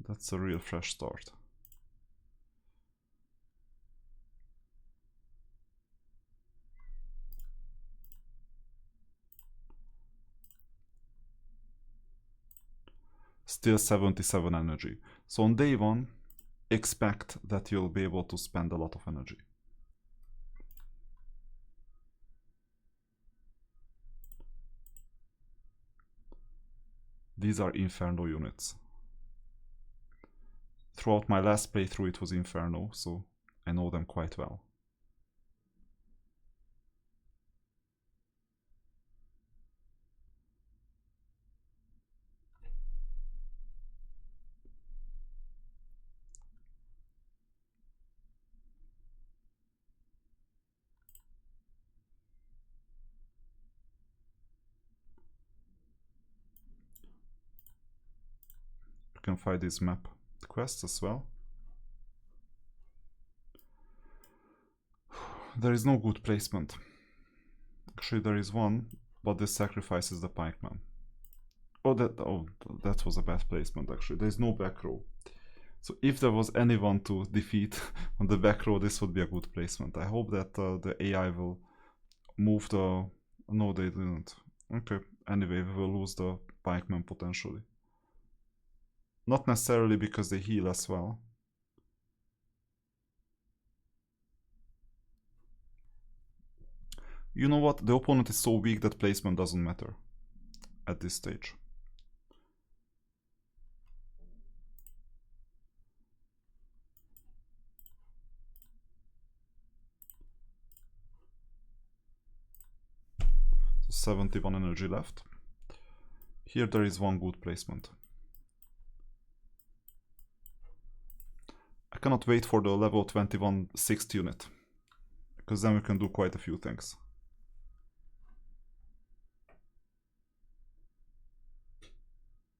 That's a real fresh start. Still 77 energy. So on day 1, expect that you'll be able to spend a lot of energy. These are Inferno units. Throughout my last playthrough it was Inferno, so I know them quite well. You can find these map quests as well. There is no good placement. Actually there is one, but this sacrifices the pikeman. Oh, that was a bad placement actually. There is no back row. So if there was anyone to defeat on the back row, this would be a good placement. I hope that the AI will move the... No, they didn't. Okay, anyway, we will lose the pikeman potentially. Not necessarily because they heal as well. You know what? The opponent is so weak that placement doesn't matter at this stage. So 71 energy left. Here there is one good placement. I cannot wait for the level 21 6th unit, because then we can do quite a few things.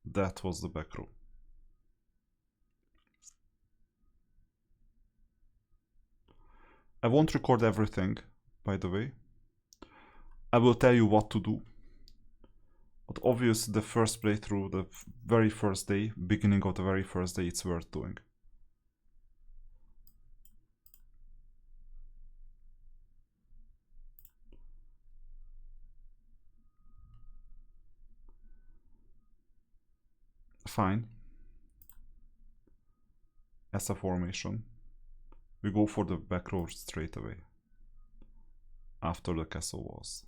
That was the back row. I won't record everything, by the way. I will tell you what to do. But obviously the first playthrough, the very first day, beginning of the very first day, it's worth doing. Fine. As a formation, we go for the back row straight away, after the castle walls.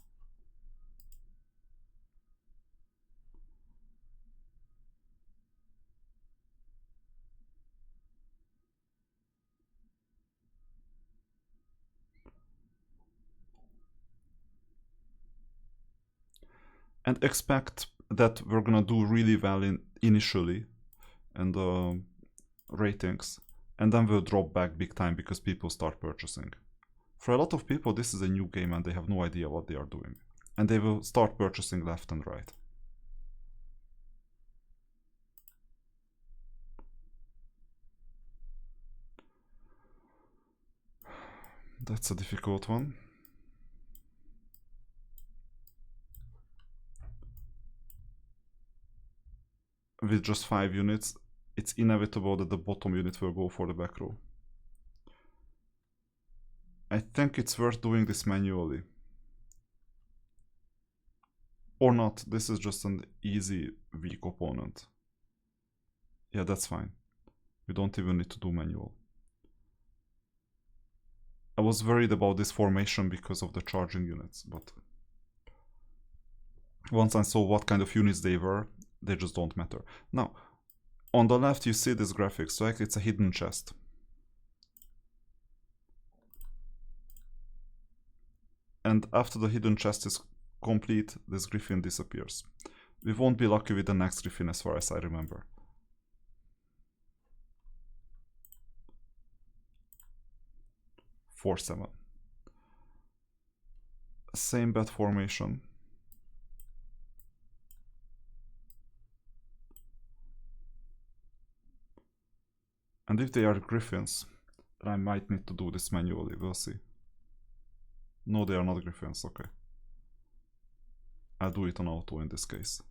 And expect that we're gonna do really well initially in the ratings, and then we'll drop back big time because people start purchasing. For a lot of people this is a new game and they have no idea what they are doing, and they will start purchasing left and right. That's a difficult one. With just 5 units, it's inevitable that the bottom unit will go for the back row. I think it's worth doing this manually. Or not, this is just an easy weak opponent. Yeah, that's fine. We don't even need to do manual. I was worried about this formation because of the charging units, but once I saw what kind of units they were, they just don't matter. Now, on the left you see this graphic, so like it's a hidden chest. And after the hidden chest is complete, this griffin disappears. We won't be lucky with the next griffin as far as I remember. Four, 7. Same bet formation. And if they are griffins, then I might need to do this manually, we'll see. No, they are not griffins, okay. I'll do it on auto in this case.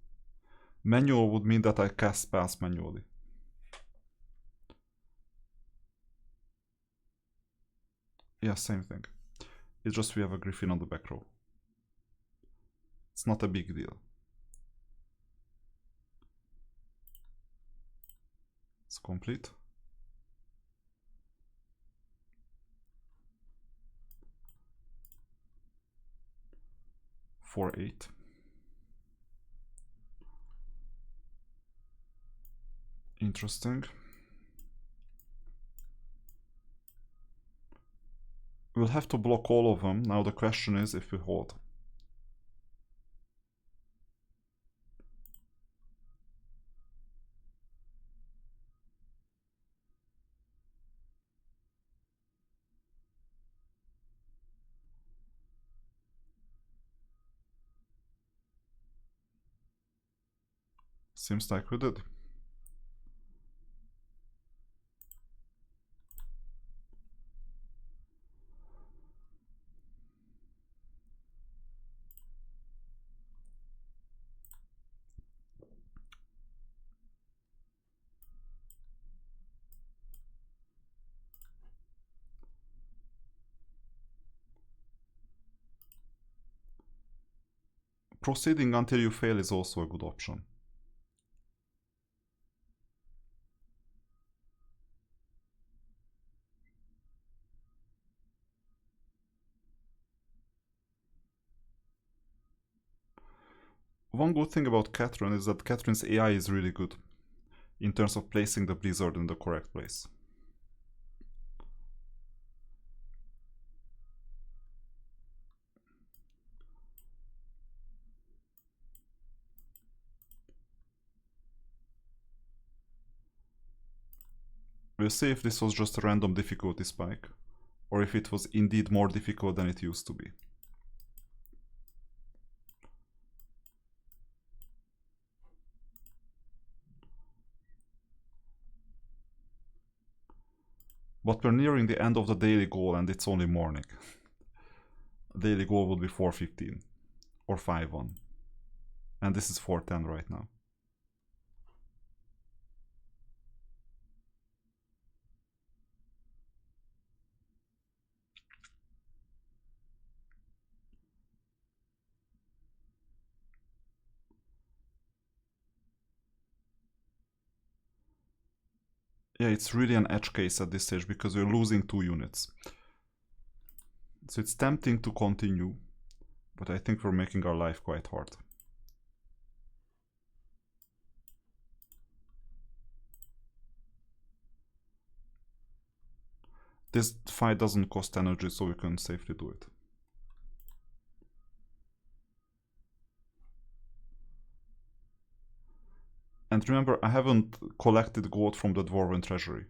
Manual would mean that I cast spells manually. Yeah, same thing. It's just we have a griffin on the back row. It's not a big deal. It's complete. For 8. Interesting. We'll have to block all of them. Now the question is if we hold. Seems like we did. Proceeding until you fail is also a good option. One good thing about Catherine is that Catherine's AI is really good in terms of placing the blizzard in the correct place. We'll see if this was just a random difficulty spike, or if it was indeed more difficult than it used to be. But we're nearing the end of the daily goal and it's only morning. Daily goal would be 4:15 or 5:1. And this is 4:10 right now. Yeah, it's really an edge case at this stage because we're losing 2 units. So it's tempting to continue, but I think we're making our life quite hard. This fight doesn't cost energy, so we can safely do it. And remember, I haven't collected gold from the Dwarven Treasury.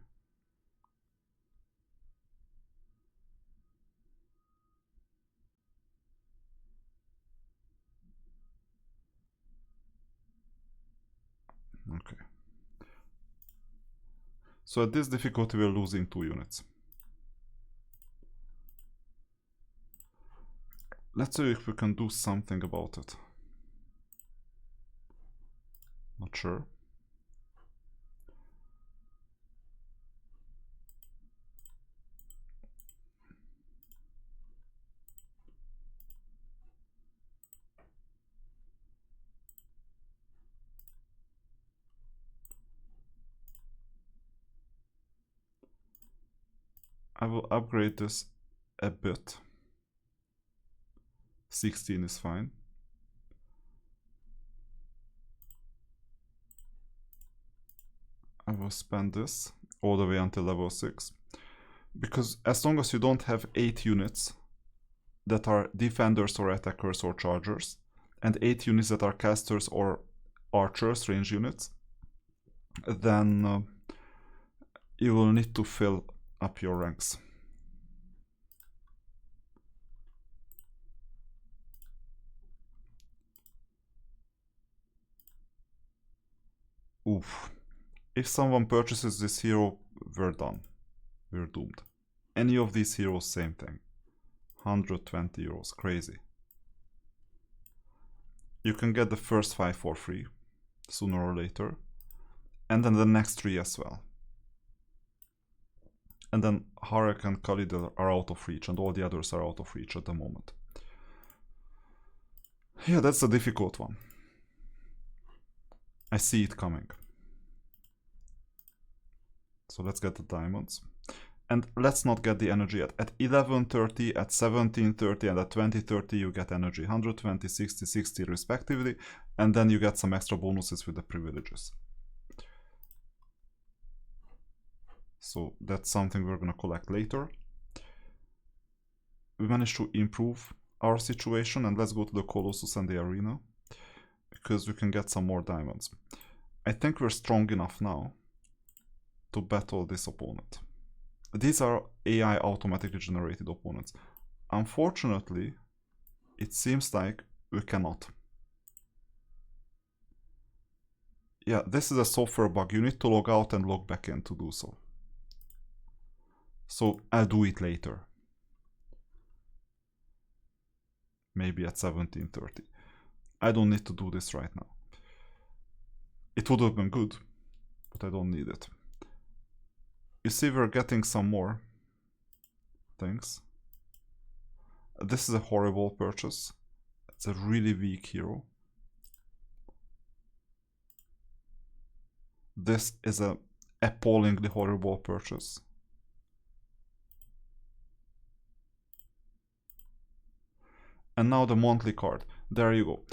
Okay. So at this difficulty we're losing 2 units. Let's see if we can do something about it. Not sure. I will upgrade this a bit. 16 is fine. I will spend this all the way until level 6. Because as long as you don't have 8 units that are defenders or attackers or chargers, and 8 units that are casters or archers, range units, then you will need to fill up your ranks. Oof. If someone purchases this hero, we're done. We're doomed. Any of these heroes, same thing. 120 euros, crazy. You can get the first 5 for free, sooner or later. And then the next 3 as well. And then Harek and Khalid are out of reach, and all the others are out of reach at the moment. Yeah, that's a difficult one. I see it coming. So let's get the diamonds. And let's not get the energy yet. At 11:30, at 17:30, and at 20:30 you get energy. 120, 60, 60 respectively. And then you get some extra bonuses with the privileges. So that's something we're going to collect later. We managed to improve our situation, and let's go to the Colossus and the arena, because we can get some more diamonds. I think we're strong enough now to battle this opponent. These are AI automatically generated opponents. Unfortunately, it seems like we cannot. Yeah, this is a software bug. You need to log out and log back in to do so. So I'll do it later. Maybe at 17:30. I don't need to do this right now. It would have been good, but I don't need it. You see, we're getting some more things. This is a horrible purchase. It's a really weak hero. This is a appallingly horrible purchase. And now the monthly card. There you go.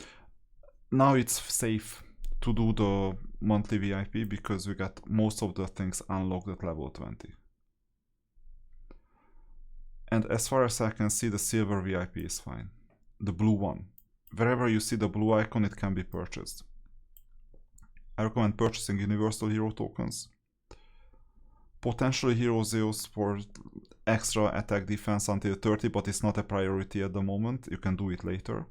Now it's safe to do the monthly VIP because we got most of the things unlocked at level 20. And as far as I can see, the silver VIP is fine. The blue one. Wherever you see the blue icon, it can be purchased. I recommend purchasing Universal Hero tokens. Potentially Hero Zeus for extra attack defense until 30, but it's not a priority at the moment. You can do it later.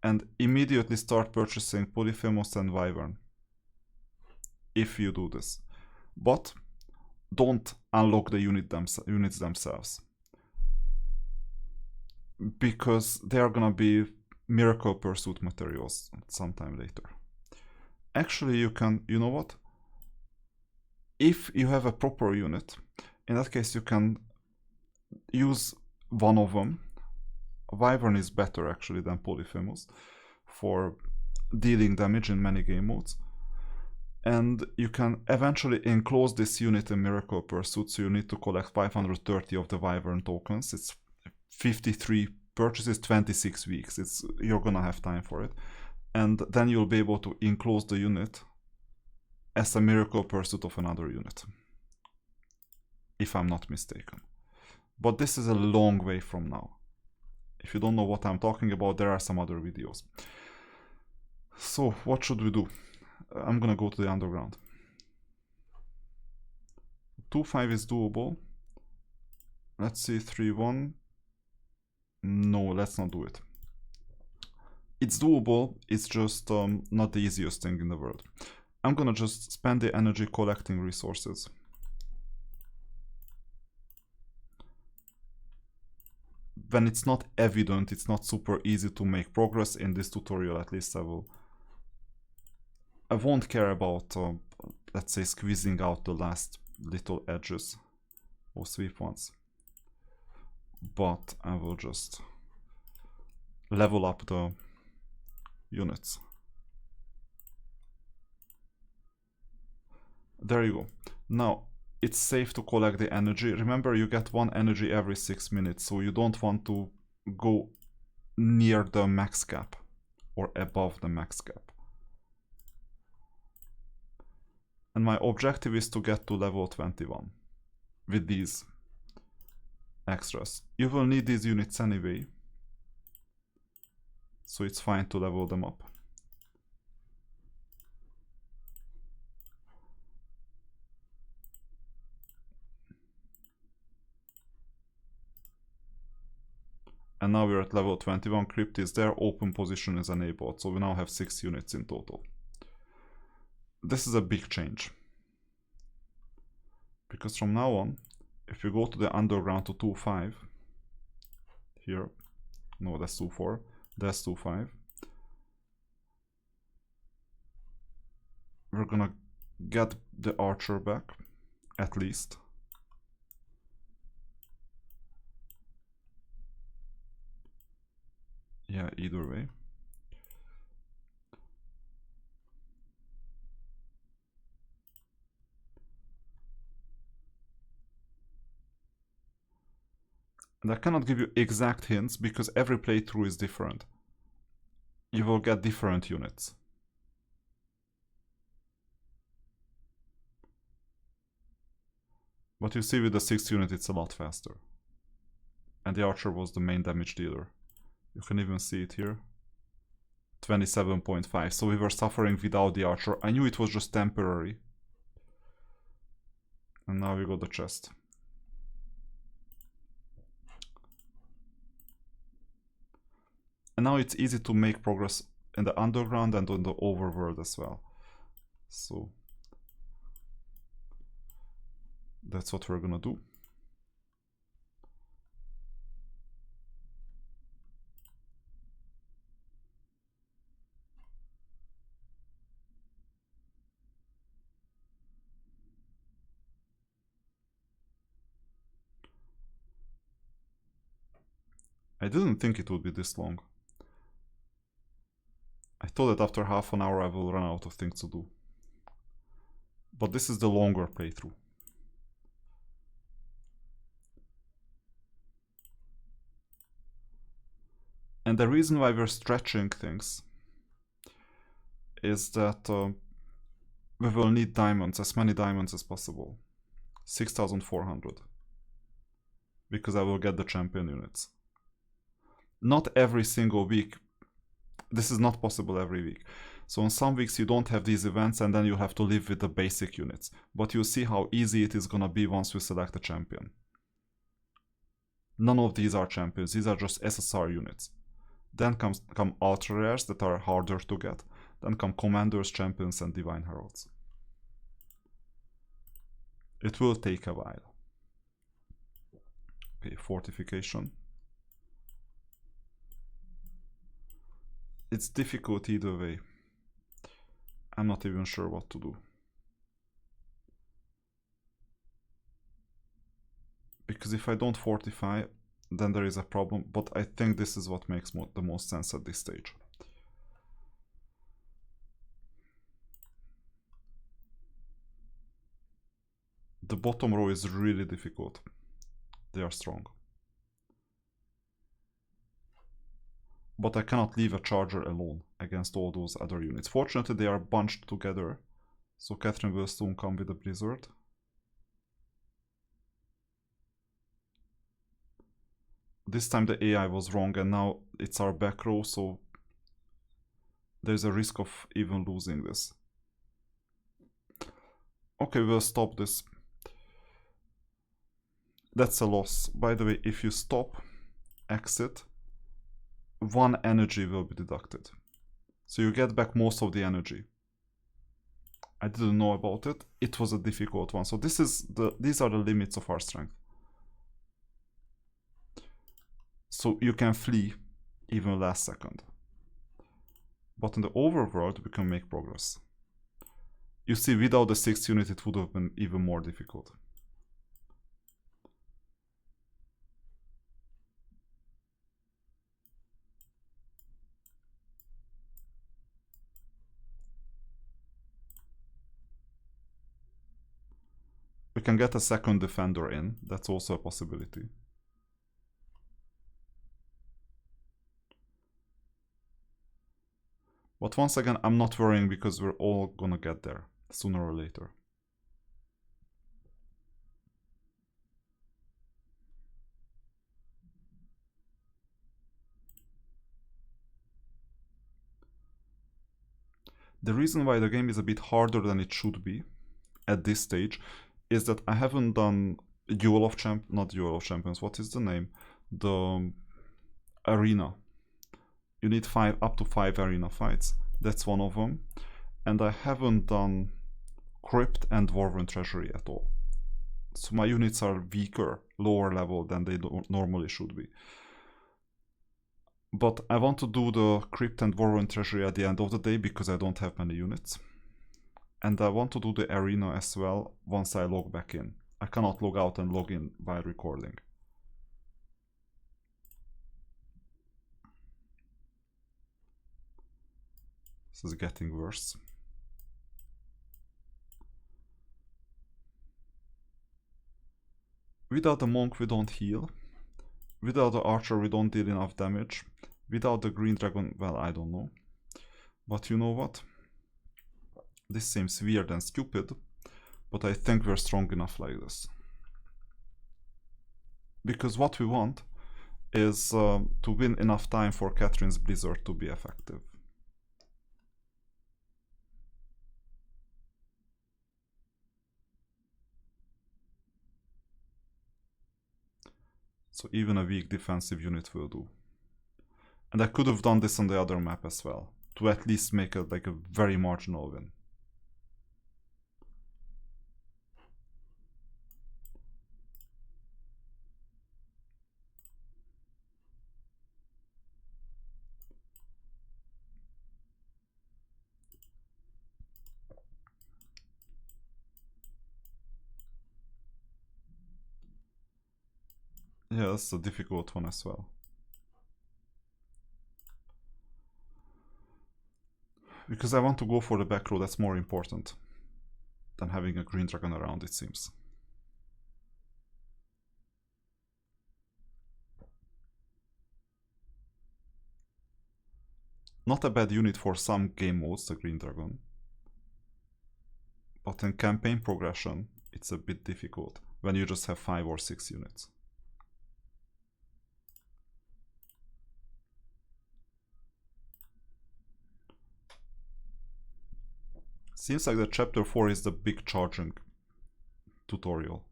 And immediately start purchasing Polyphemus and Wyvern if you do this. But don't unlock the units themselves, because they are gonna be Miracle Pursuit materials sometime later. Actually, you can, you know what? If you have a proper unit, in that case you can use one of them. Wyvern is better actually than Polyphemus for dealing damage in many game modes. And you can eventually enclose this unit in Miracle Pursuit, so you need to collect 530 of the Wyvern tokens. It's 53 purchases, 26 weeks. You're gonna have time for it. And then you'll be able to enclose the unit as a Miracle Pursuit of another unit, if I'm not mistaken. But this is a long way from now. If you don't know what I'm talking about, there are some other videos. So what should we do? I'm gonna go to the underground. 2-5 is doable. Let's see, 3-1. No, let's not do it. It's doable, it's just not the easiest thing in the world. I'm gonna just spend the energy collecting resources. when it's not evident, it's not super easy to make progress. In this tutorial, at least I won't care about, let's say, squeezing out the last little edges or sweep ones, but I will just level up the units. There you go. Now it's safe to collect the energy. Remember, you get 1 energy every 6 minutes, so you don't want to go near the max cap or above the max cap. And my objective is to get to level 21 with these extras. You will need these units anyway, so it's fine to level them up. And now we're at level 21, crypt is there, open position is enabled, so we now have 6 units in total. This is a big change, because from now on, if you go to the underground to 2.5, here, no, that's 2.4, that's 2.5, we're gonna get the archer back, at least. Yeah, either way. And I cannot give you exact hints because every playthrough is different. You will get different units. But you see with the 6th unit it's a lot faster. And the archer was the main damage dealer. You can even see it here. 27.5. So we were suffering without the archer. I knew it was just temporary. And now we got the chest. And now it's easy to make progress in the underground and on the overworld as well. So that's what we're gonna do. I didn't think it would be this long. I thought that after half an hour I will run out of things to do. But this is the longer playthrough. And the reason why we're stretching things is that we will need diamonds, as many diamonds as possible. 6,400. Because I will get the champion units. Not every single week. This is not possible every week. So on some weeks you don't have these events and then you have to live with the basic units. But you'll see how easy it is gonna be once we select a champion. None of these are champions, these are just SSR units. Then come ultra rares that are harder to get. Then come commanders, champions and divine heralds. It will take a while. Okay, fortification. It's difficult either way. I'm not even sure what to do. Because if I don't fortify, then there is a problem, but I think this is what makes the most sense at this stage. The bottom row is really difficult. They are strong. But I cannot leave a charger alone against all those other units. Fortunately, they are bunched together, so Catherine will soon come with a blizzard. This time the AI was wrong and now it's our back row, so there's a risk of even losing this. Okay, we'll stop this. That's a loss. By the way, if you stop, exit, 1 energy will be deducted. So you get back most of the energy. I didn't know about it. It was a difficult one. So these are the limits of our strength. So you can flee even last second. But in the overworld, we can make progress. You see, without the 6th unit, it would have been even more difficult. We can get a second defender in. That's also a possibility. But once again, I'm not worrying because we're all gonna get there sooner or later. The reason why the game is a bit harder than it should be at this stage is that I haven't done not Duel of Champions, what is the name? The arena. You need up to 5 arena fights. That's one of them. And I haven't done Crypt and Dwarven Treasury at all. So my units are weaker, lower level than they normally should be. But I want to do the Crypt and Dwarven Treasury at the end of the day because I don't have many units. And I want to do the arena as well once I log back in. I cannot log out and log in while recording. This is getting worse. Without the monk we don't heal. Without the archer we don't deal enough damage. Without the green dragon, well, I don't know. But you know what? This seems weird and stupid, but I think we're strong enough like this. Because what we want is to win enough time for Catherine's Blizzard to be effective. So even a weak defensive unit will do. And I could have done this on the other map as well, to at least make it like a very marginal win. Yeah, that's a difficult one as well. Because I want to go for the back row, that's more important than having a green dragon around, it seems. Not a bad unit for some game modes, the green dragon. But in campaign progression, it's a bit difficult when you just have 5 or 6 units. Seems like the chapter 4 is the big charging tutorial.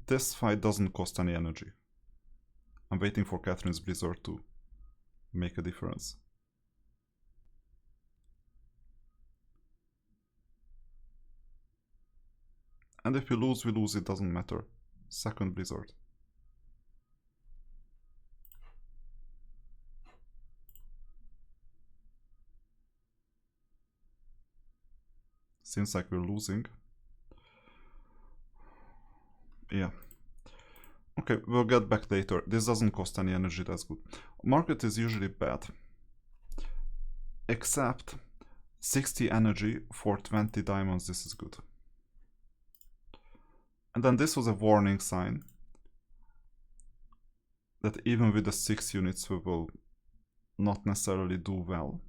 This fight doesn't cost any energy. I'm waiting for Catherine's Blizzard to make a difference. And if we lose, it doesn't matter. Second Blizzard. Seems like we're losing. Yeah. Okay, we'll get back later. This doesn't cost any energy, that's good. Market is usually bad. Except 60 energy for 20 diamonds, this is good. And then this was a warning sign that even with the 6 units we will not necessarily do well.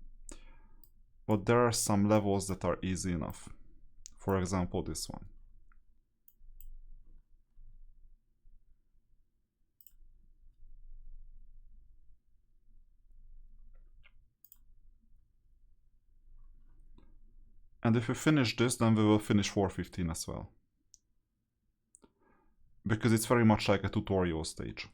But there are some levels that are easy enough. For example, this one. And if we finish this, then we will finish 415 as well. Because it's very much like a tutorial stage.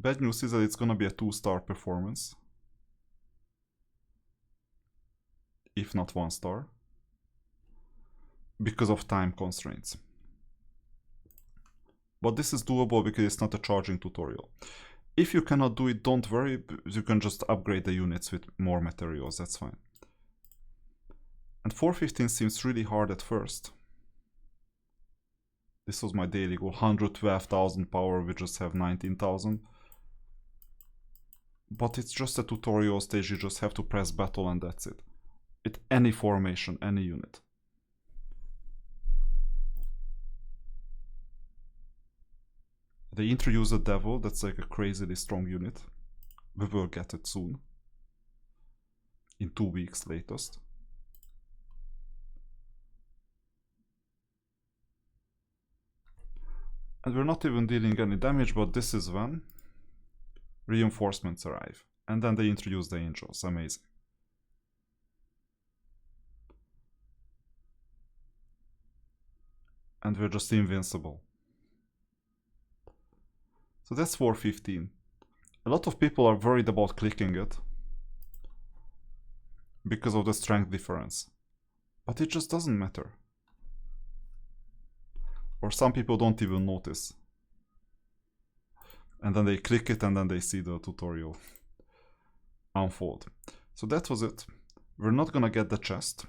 Bad news is that it's gonna be a 2-star performance, if not 1-star, because of time constraints. But this is doable because it's not a charging tutorial. If you cannot do it, don't worry, you can just upgrade the units with more materials, that's fine. And 415 seems really hard at first. This was my daily goal, 112,000 power, we just have 19,000. But it's just a tutorial stage, you just have to press battle and that's it. With any formation, any unit. They introduce a devil, that's like a crazily strong unit. We will get it soon. In 2 weeks latest. And we're not even dealing any damage, but this is when reinforcements arrive. And then they introduce the angels, amazing. And we're just invincible. So that's 415. A lot of people are worried about clicking it because of the strength difference. But it just doesn't matter. Or some people don't even notice. And then they click it and then they see the tutorial unfold. So that was it. We're not gonna get the chest.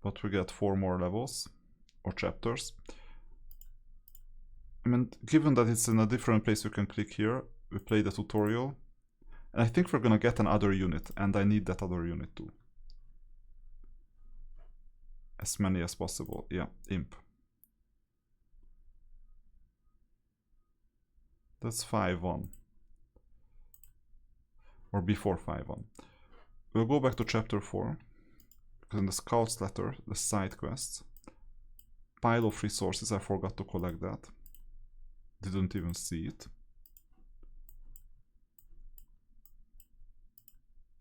But we get 4 more levels or chapters. I mean, given that it's in a different place, you can click here. We play the tutorial. And I think we're gonna get another unit, and I need that other unit too. As many as possible. Yeah, imp. That's 5-1. Or before 5-1. We'll go back to chapter 4. Because in the scout's letter, the side quests, pile of resources, I forgot to collect that. Didn't even see it.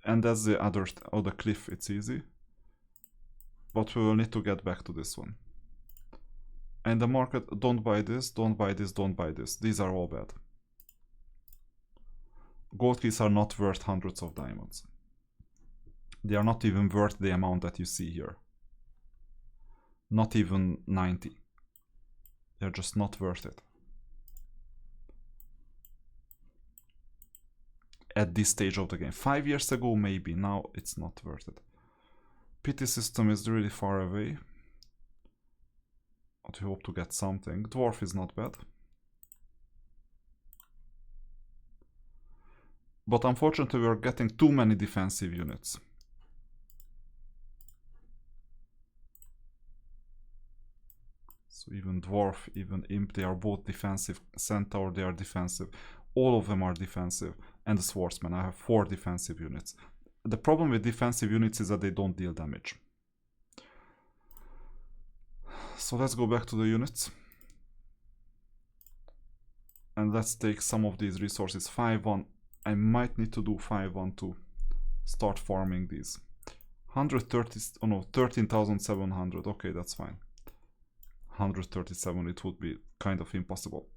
And that's the other, oh, the cliff, it's easy. But we will need to get back to this one. And the market, don't buy this, don't buy this, don't buy this. These are all bad. Gold keys are not worth hundreds of diamonds. They are not even worth the amount that you see here. Not even 90. They're just not worth it. At this stage of the game. 5 years ago, maybe. Now it's not worth it. Pity system is really far away. But we hope to get something. Dwarf is not bad. But unfortunately, we are getting too many defensive units. So even Dwarf, even Imp, they are both defensive. Centaur, they are defensive. All of them are defensive. And the Swordsman, I have 4 defensive units. The problem with defensive units is that they don't deal damage. So let's go back to the units. And let's take some of these resources. 5-1. I might need to do 5-1 to start farming these. 130, oh no, 13,700. Okay, that's fine. 137, it would be kind of impossible.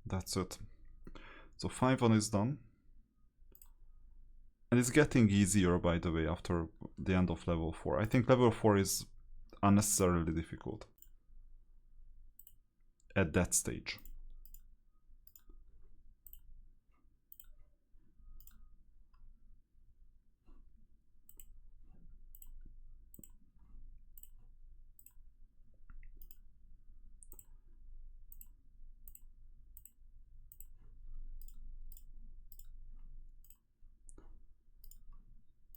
That's it. So 5-1 is done. And it's getting easier, by the way, after the end of level 4. I think level 4 is unnecessarily difficult at that stage.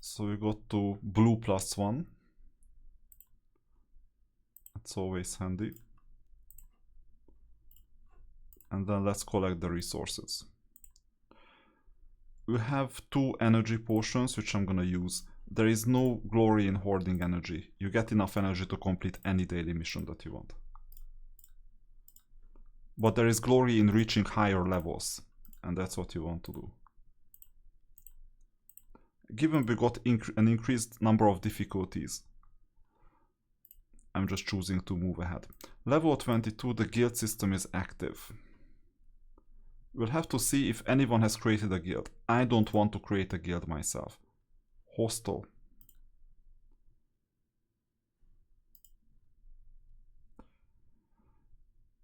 So we got to blue +1. That's always handy. And then let's collect the resources. We have 2 energy potions, which I'm gonna use. There is no glory in hoarding energy. You get enough energy to complete any daily mission that you want. But there is glory in reaching higher levels, and that's what you want to do. Given we got an increased number of difficulties, I'm just choosing to move ahead. Level 22, the guild system is active. We'll have to see if anyone has created a guild. I don't want to create a guild myself. Hostel.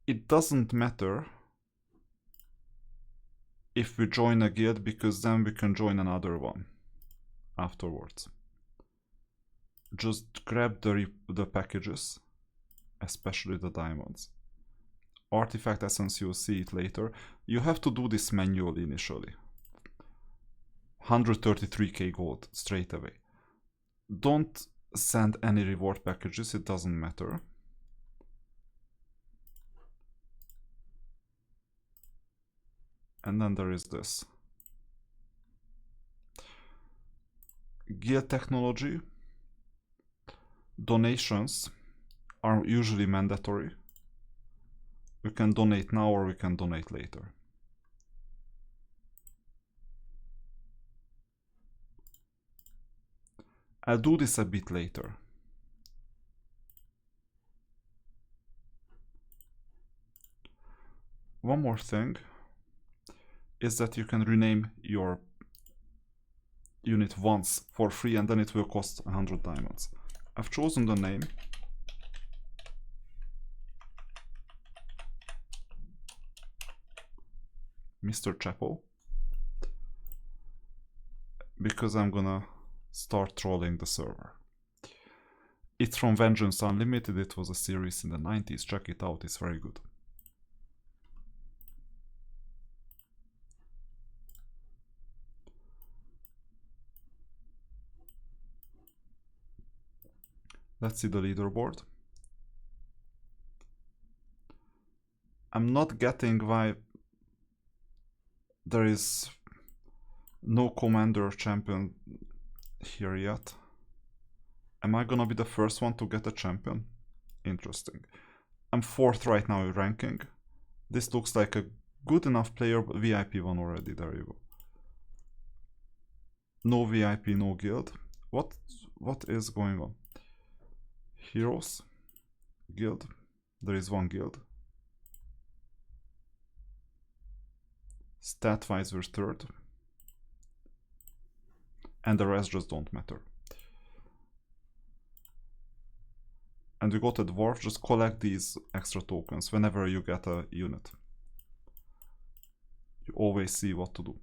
It doesn't matter if we join a guild, because then we can join another one afterwards. Just grab the packages, especially the diamonds. Artifact essence, you'll see it later. You have to do this manually initially. 133k gold straight away. Don't send any reward packages, it doesn't matter. And then there is this. Guild technology. Donations are usually mandatory. We can donate now or we can donate later. I'll do this a bit later. One more thing is that you can rename your unit once for free, and then it will cost 100 diamonds. I've chosen the name. Mr. Chapel. Because I'm gonna start trolling the server. It's from Vengeance Unlimited. It was a series in the 90s. Check it out, it's very good. Let's see the leaderboard. I'm not getting why there is no commander champion here yet. Am I gonna be the first one to get a champion? Interesting. I'm 4th right now in ranking. This looks like a good enough player, but VIP1 already, there you go. No VIP, no guild. What is going on? Heroes, guild, there is one guild. Stat-wise we're 3rd. And the rest just don't matter. And you got a dwarf, just collect these extra tokens whenever you get a unit. You always see what to do.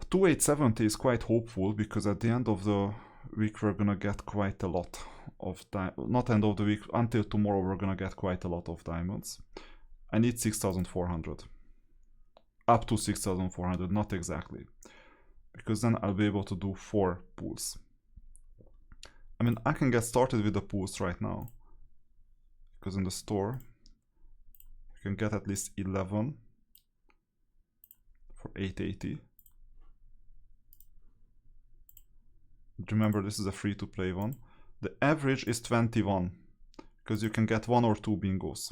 $2870 is quite hopeful, because at the end of the week we're gonna get quite a lot of not end of the week, until tomorrow we're gonna get quite a lot of diamonds. I need 6,400. Up to 6,400, not exactly. Because then I'll be able to do 4 pools. I mean, I can get started with the pools right now. Because in the store, you can get at least 11 for 880. Remember, this is a free-to-play one. The average is 21, because you can get 1 or 2 bingos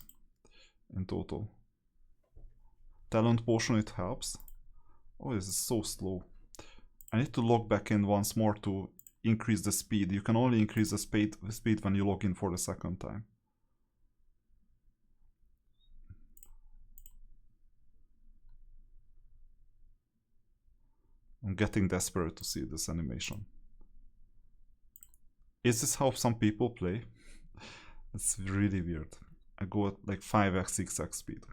in total. Talent potion, it helps. Oh, this is so slow. I need to log back in once more to increase the speed. You can only increase the speed when you log in for the 2nd time. I'm getting desperate to see this animation. Is this how some people play? It's really weird. I go at like 5x, 6x speed.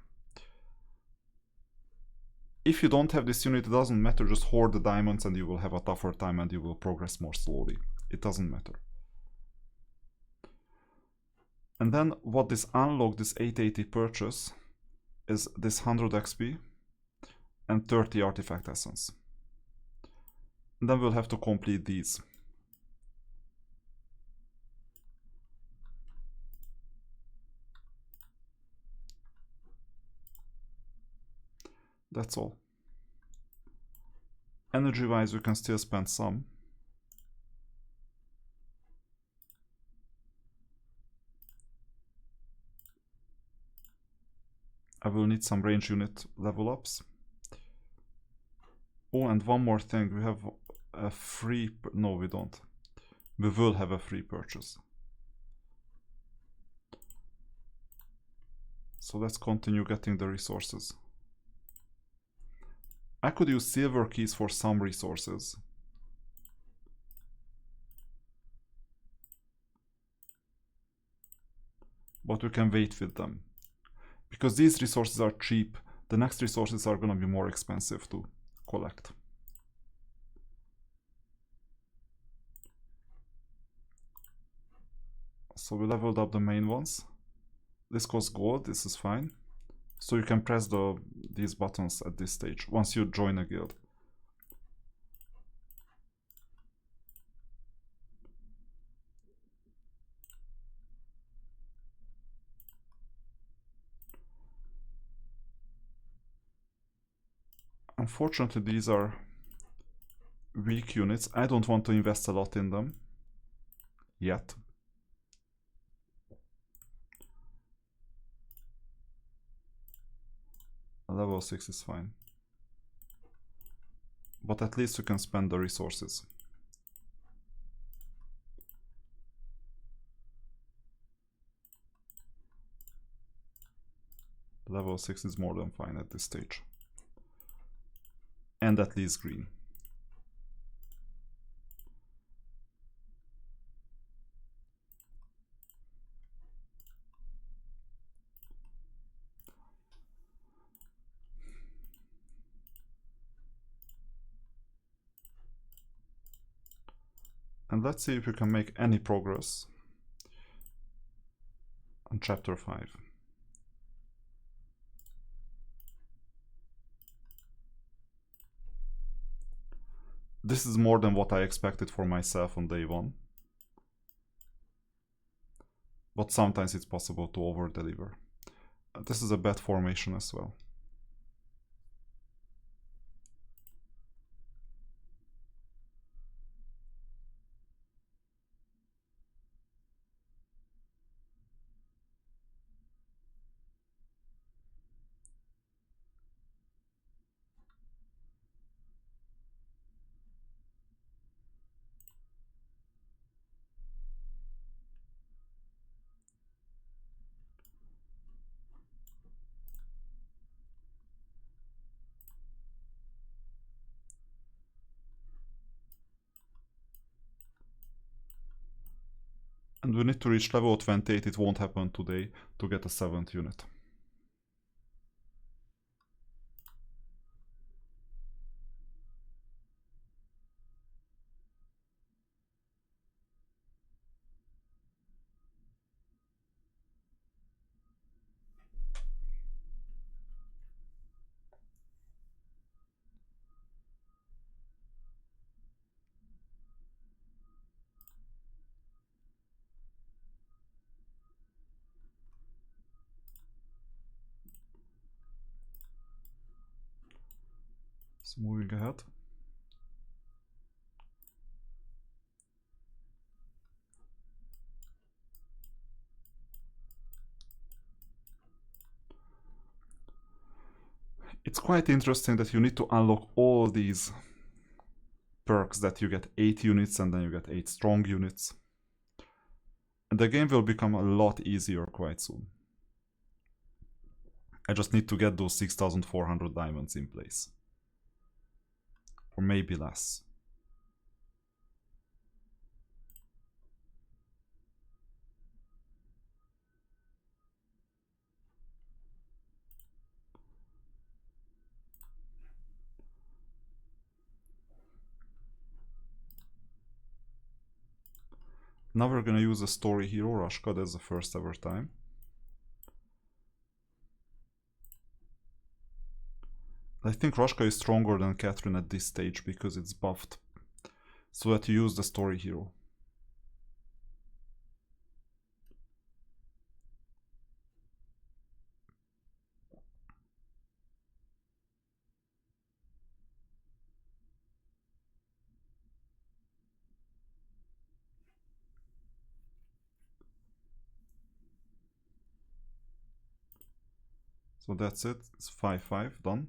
If you don't have this unit, it doesn't matter. Just hoard the diamonds and you will have a tougher time and you will progress more slowly. It doesn't matter. And then what this unlock, this 880 purchase, is this 100 XP and 30 artifact essence. And then we'll have to complete these. That's all. Energy wise, we can still spend some. I will need some range unit level ups. Oh, and one more thing, we have a free, no we don't. We will have a free purchase. So let's continue getting the resources. I could use silver keys for some resources. But we can wait with them. Because these resources are cheap, the next resources are gonna be more expensive to collect. So we leveled up the main ones. This costs gold, this is fine. So you can press these buttons at this stage once you join a guild. Unfortunately, these are weak units. I don't want to invest a lot in them yet. Level 6 is fine. But at least you can spend the resources. Level 6 is more than fine at this stage. And at least green. And let's see if we can make any progress on chapter 5. This is more than what I expected for myself on day 1. But sometimes it's possible to over-deliver. This is a bad formation as well. And we need to reach level 28, it won't happen today, to get a 7th unit. So moving ahead. It's quite interesting that you need to unlock all these perks that you get 8 units and then you get 8 strong units. And the game will become a lot easier quite soon. I just need to get those 6,400 diamonds in place. Or maybe less. Now we're gonna use a story hero, Rashka, that's the first ever time. I think Rashka is stronger than Catherine at this stage because it's buffed. So that you use the story hero. So that's it, it's 5-5, done.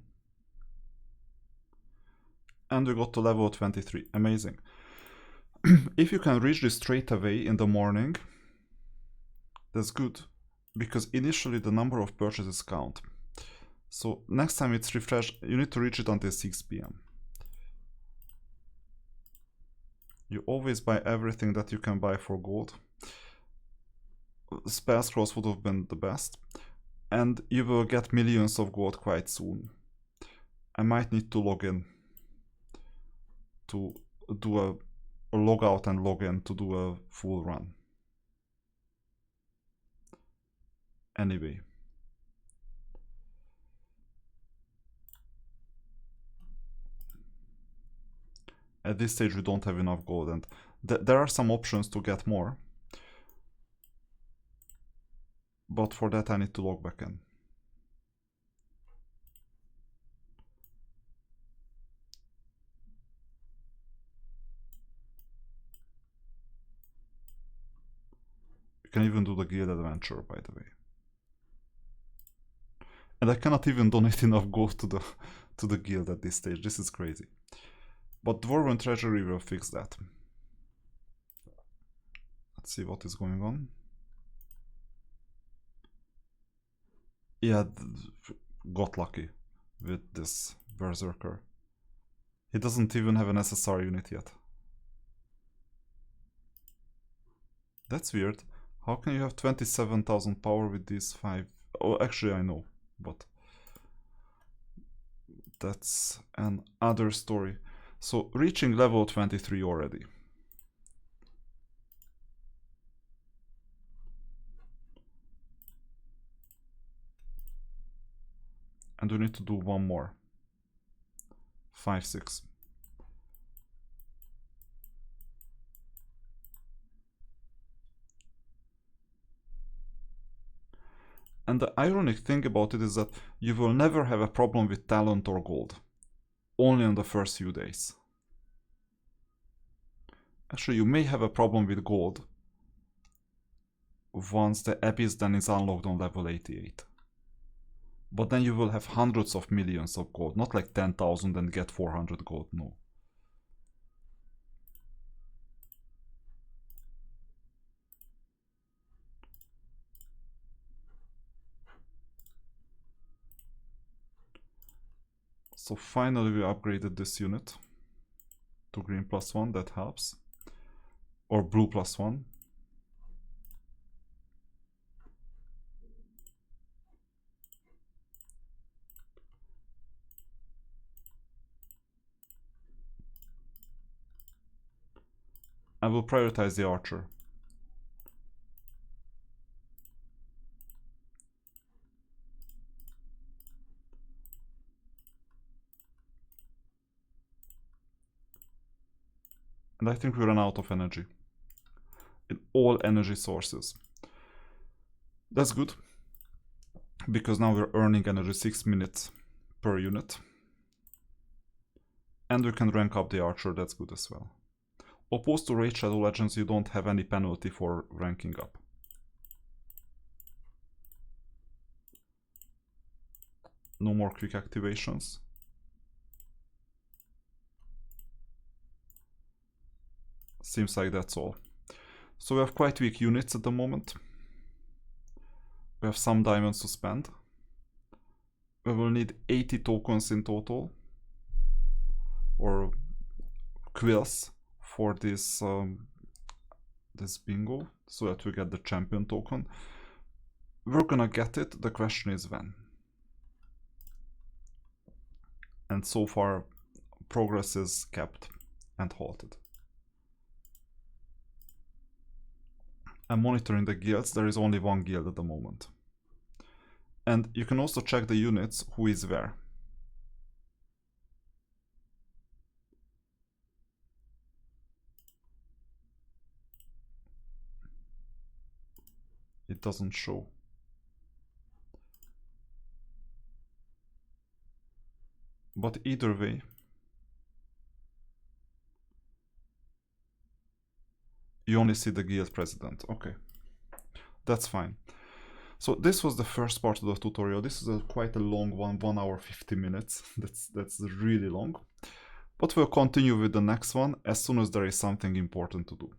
And we got to level 23, amazing. If you can reach this straight away in the morning, that's good, because initially the number of purchases count. So next time it's refreshed, you need to reach it until 6 p.m. You always buy everything that you can buy for gold. Spell scrolls would have been the best. And you will get millions of gold quite soon. I might need to log in to do a log out and log in to do a full run. Anyway. At this stage we don't have enough gold, and there are some options to get more. But for that I need to log back in. You can even do the guild adventure, by the way. And I cannot even donate enough gold to the guild at this stage. This is crazy. But Dwarven Treasury will fix that. Let's see what is going on. Yeah, got lucky with this Berserker. He doesn't even have an SSR unit yet. That's weird. How can you have 27,000 power with these 5? Oh, actually I know, but that's another story. So reaching level 23 already. And we need to do one more. 5-6. And the ironic thing about it is that you will never have a problem with talent or gold. Only in the first few days. Actually, you may have a problem with gold once the Abyss then is unlocked on level 88. But then you will have hundreds of millions of gold, not like 10,000 and get 400 gold, no. So finally we upgraded this unit to green +1, that helps. Or blue +1. I will prioritize the archer. And I think we ran out of energy. In all energy sources. That's good. Because now we're earning energy 6 minutes per unit. And we can rank up the archer, that's good as well. Opposed to Raid Shadow Legends, you don't have any penalty for ranking up. No more quick activations. Seems like that's all. So we have quite weak units at the moment. We have some diamonds to spend. We will need 80 tokens in total. Or quills for this this bingo, so that we get the champion token. We're gonna get it, the question is when. And so far progress is kept and halted. I'm monitoring the guilds, there is only one guild at the moment. And you can also check the units, who is where. It doesn't show. But either way, you only see the guild president. Okay, that's fine. So this was the first part of the tutorial. This is quite a long one, 1 hour 50 minutes. That's really long. But we'll continue with the next one as soon as there is something important to do.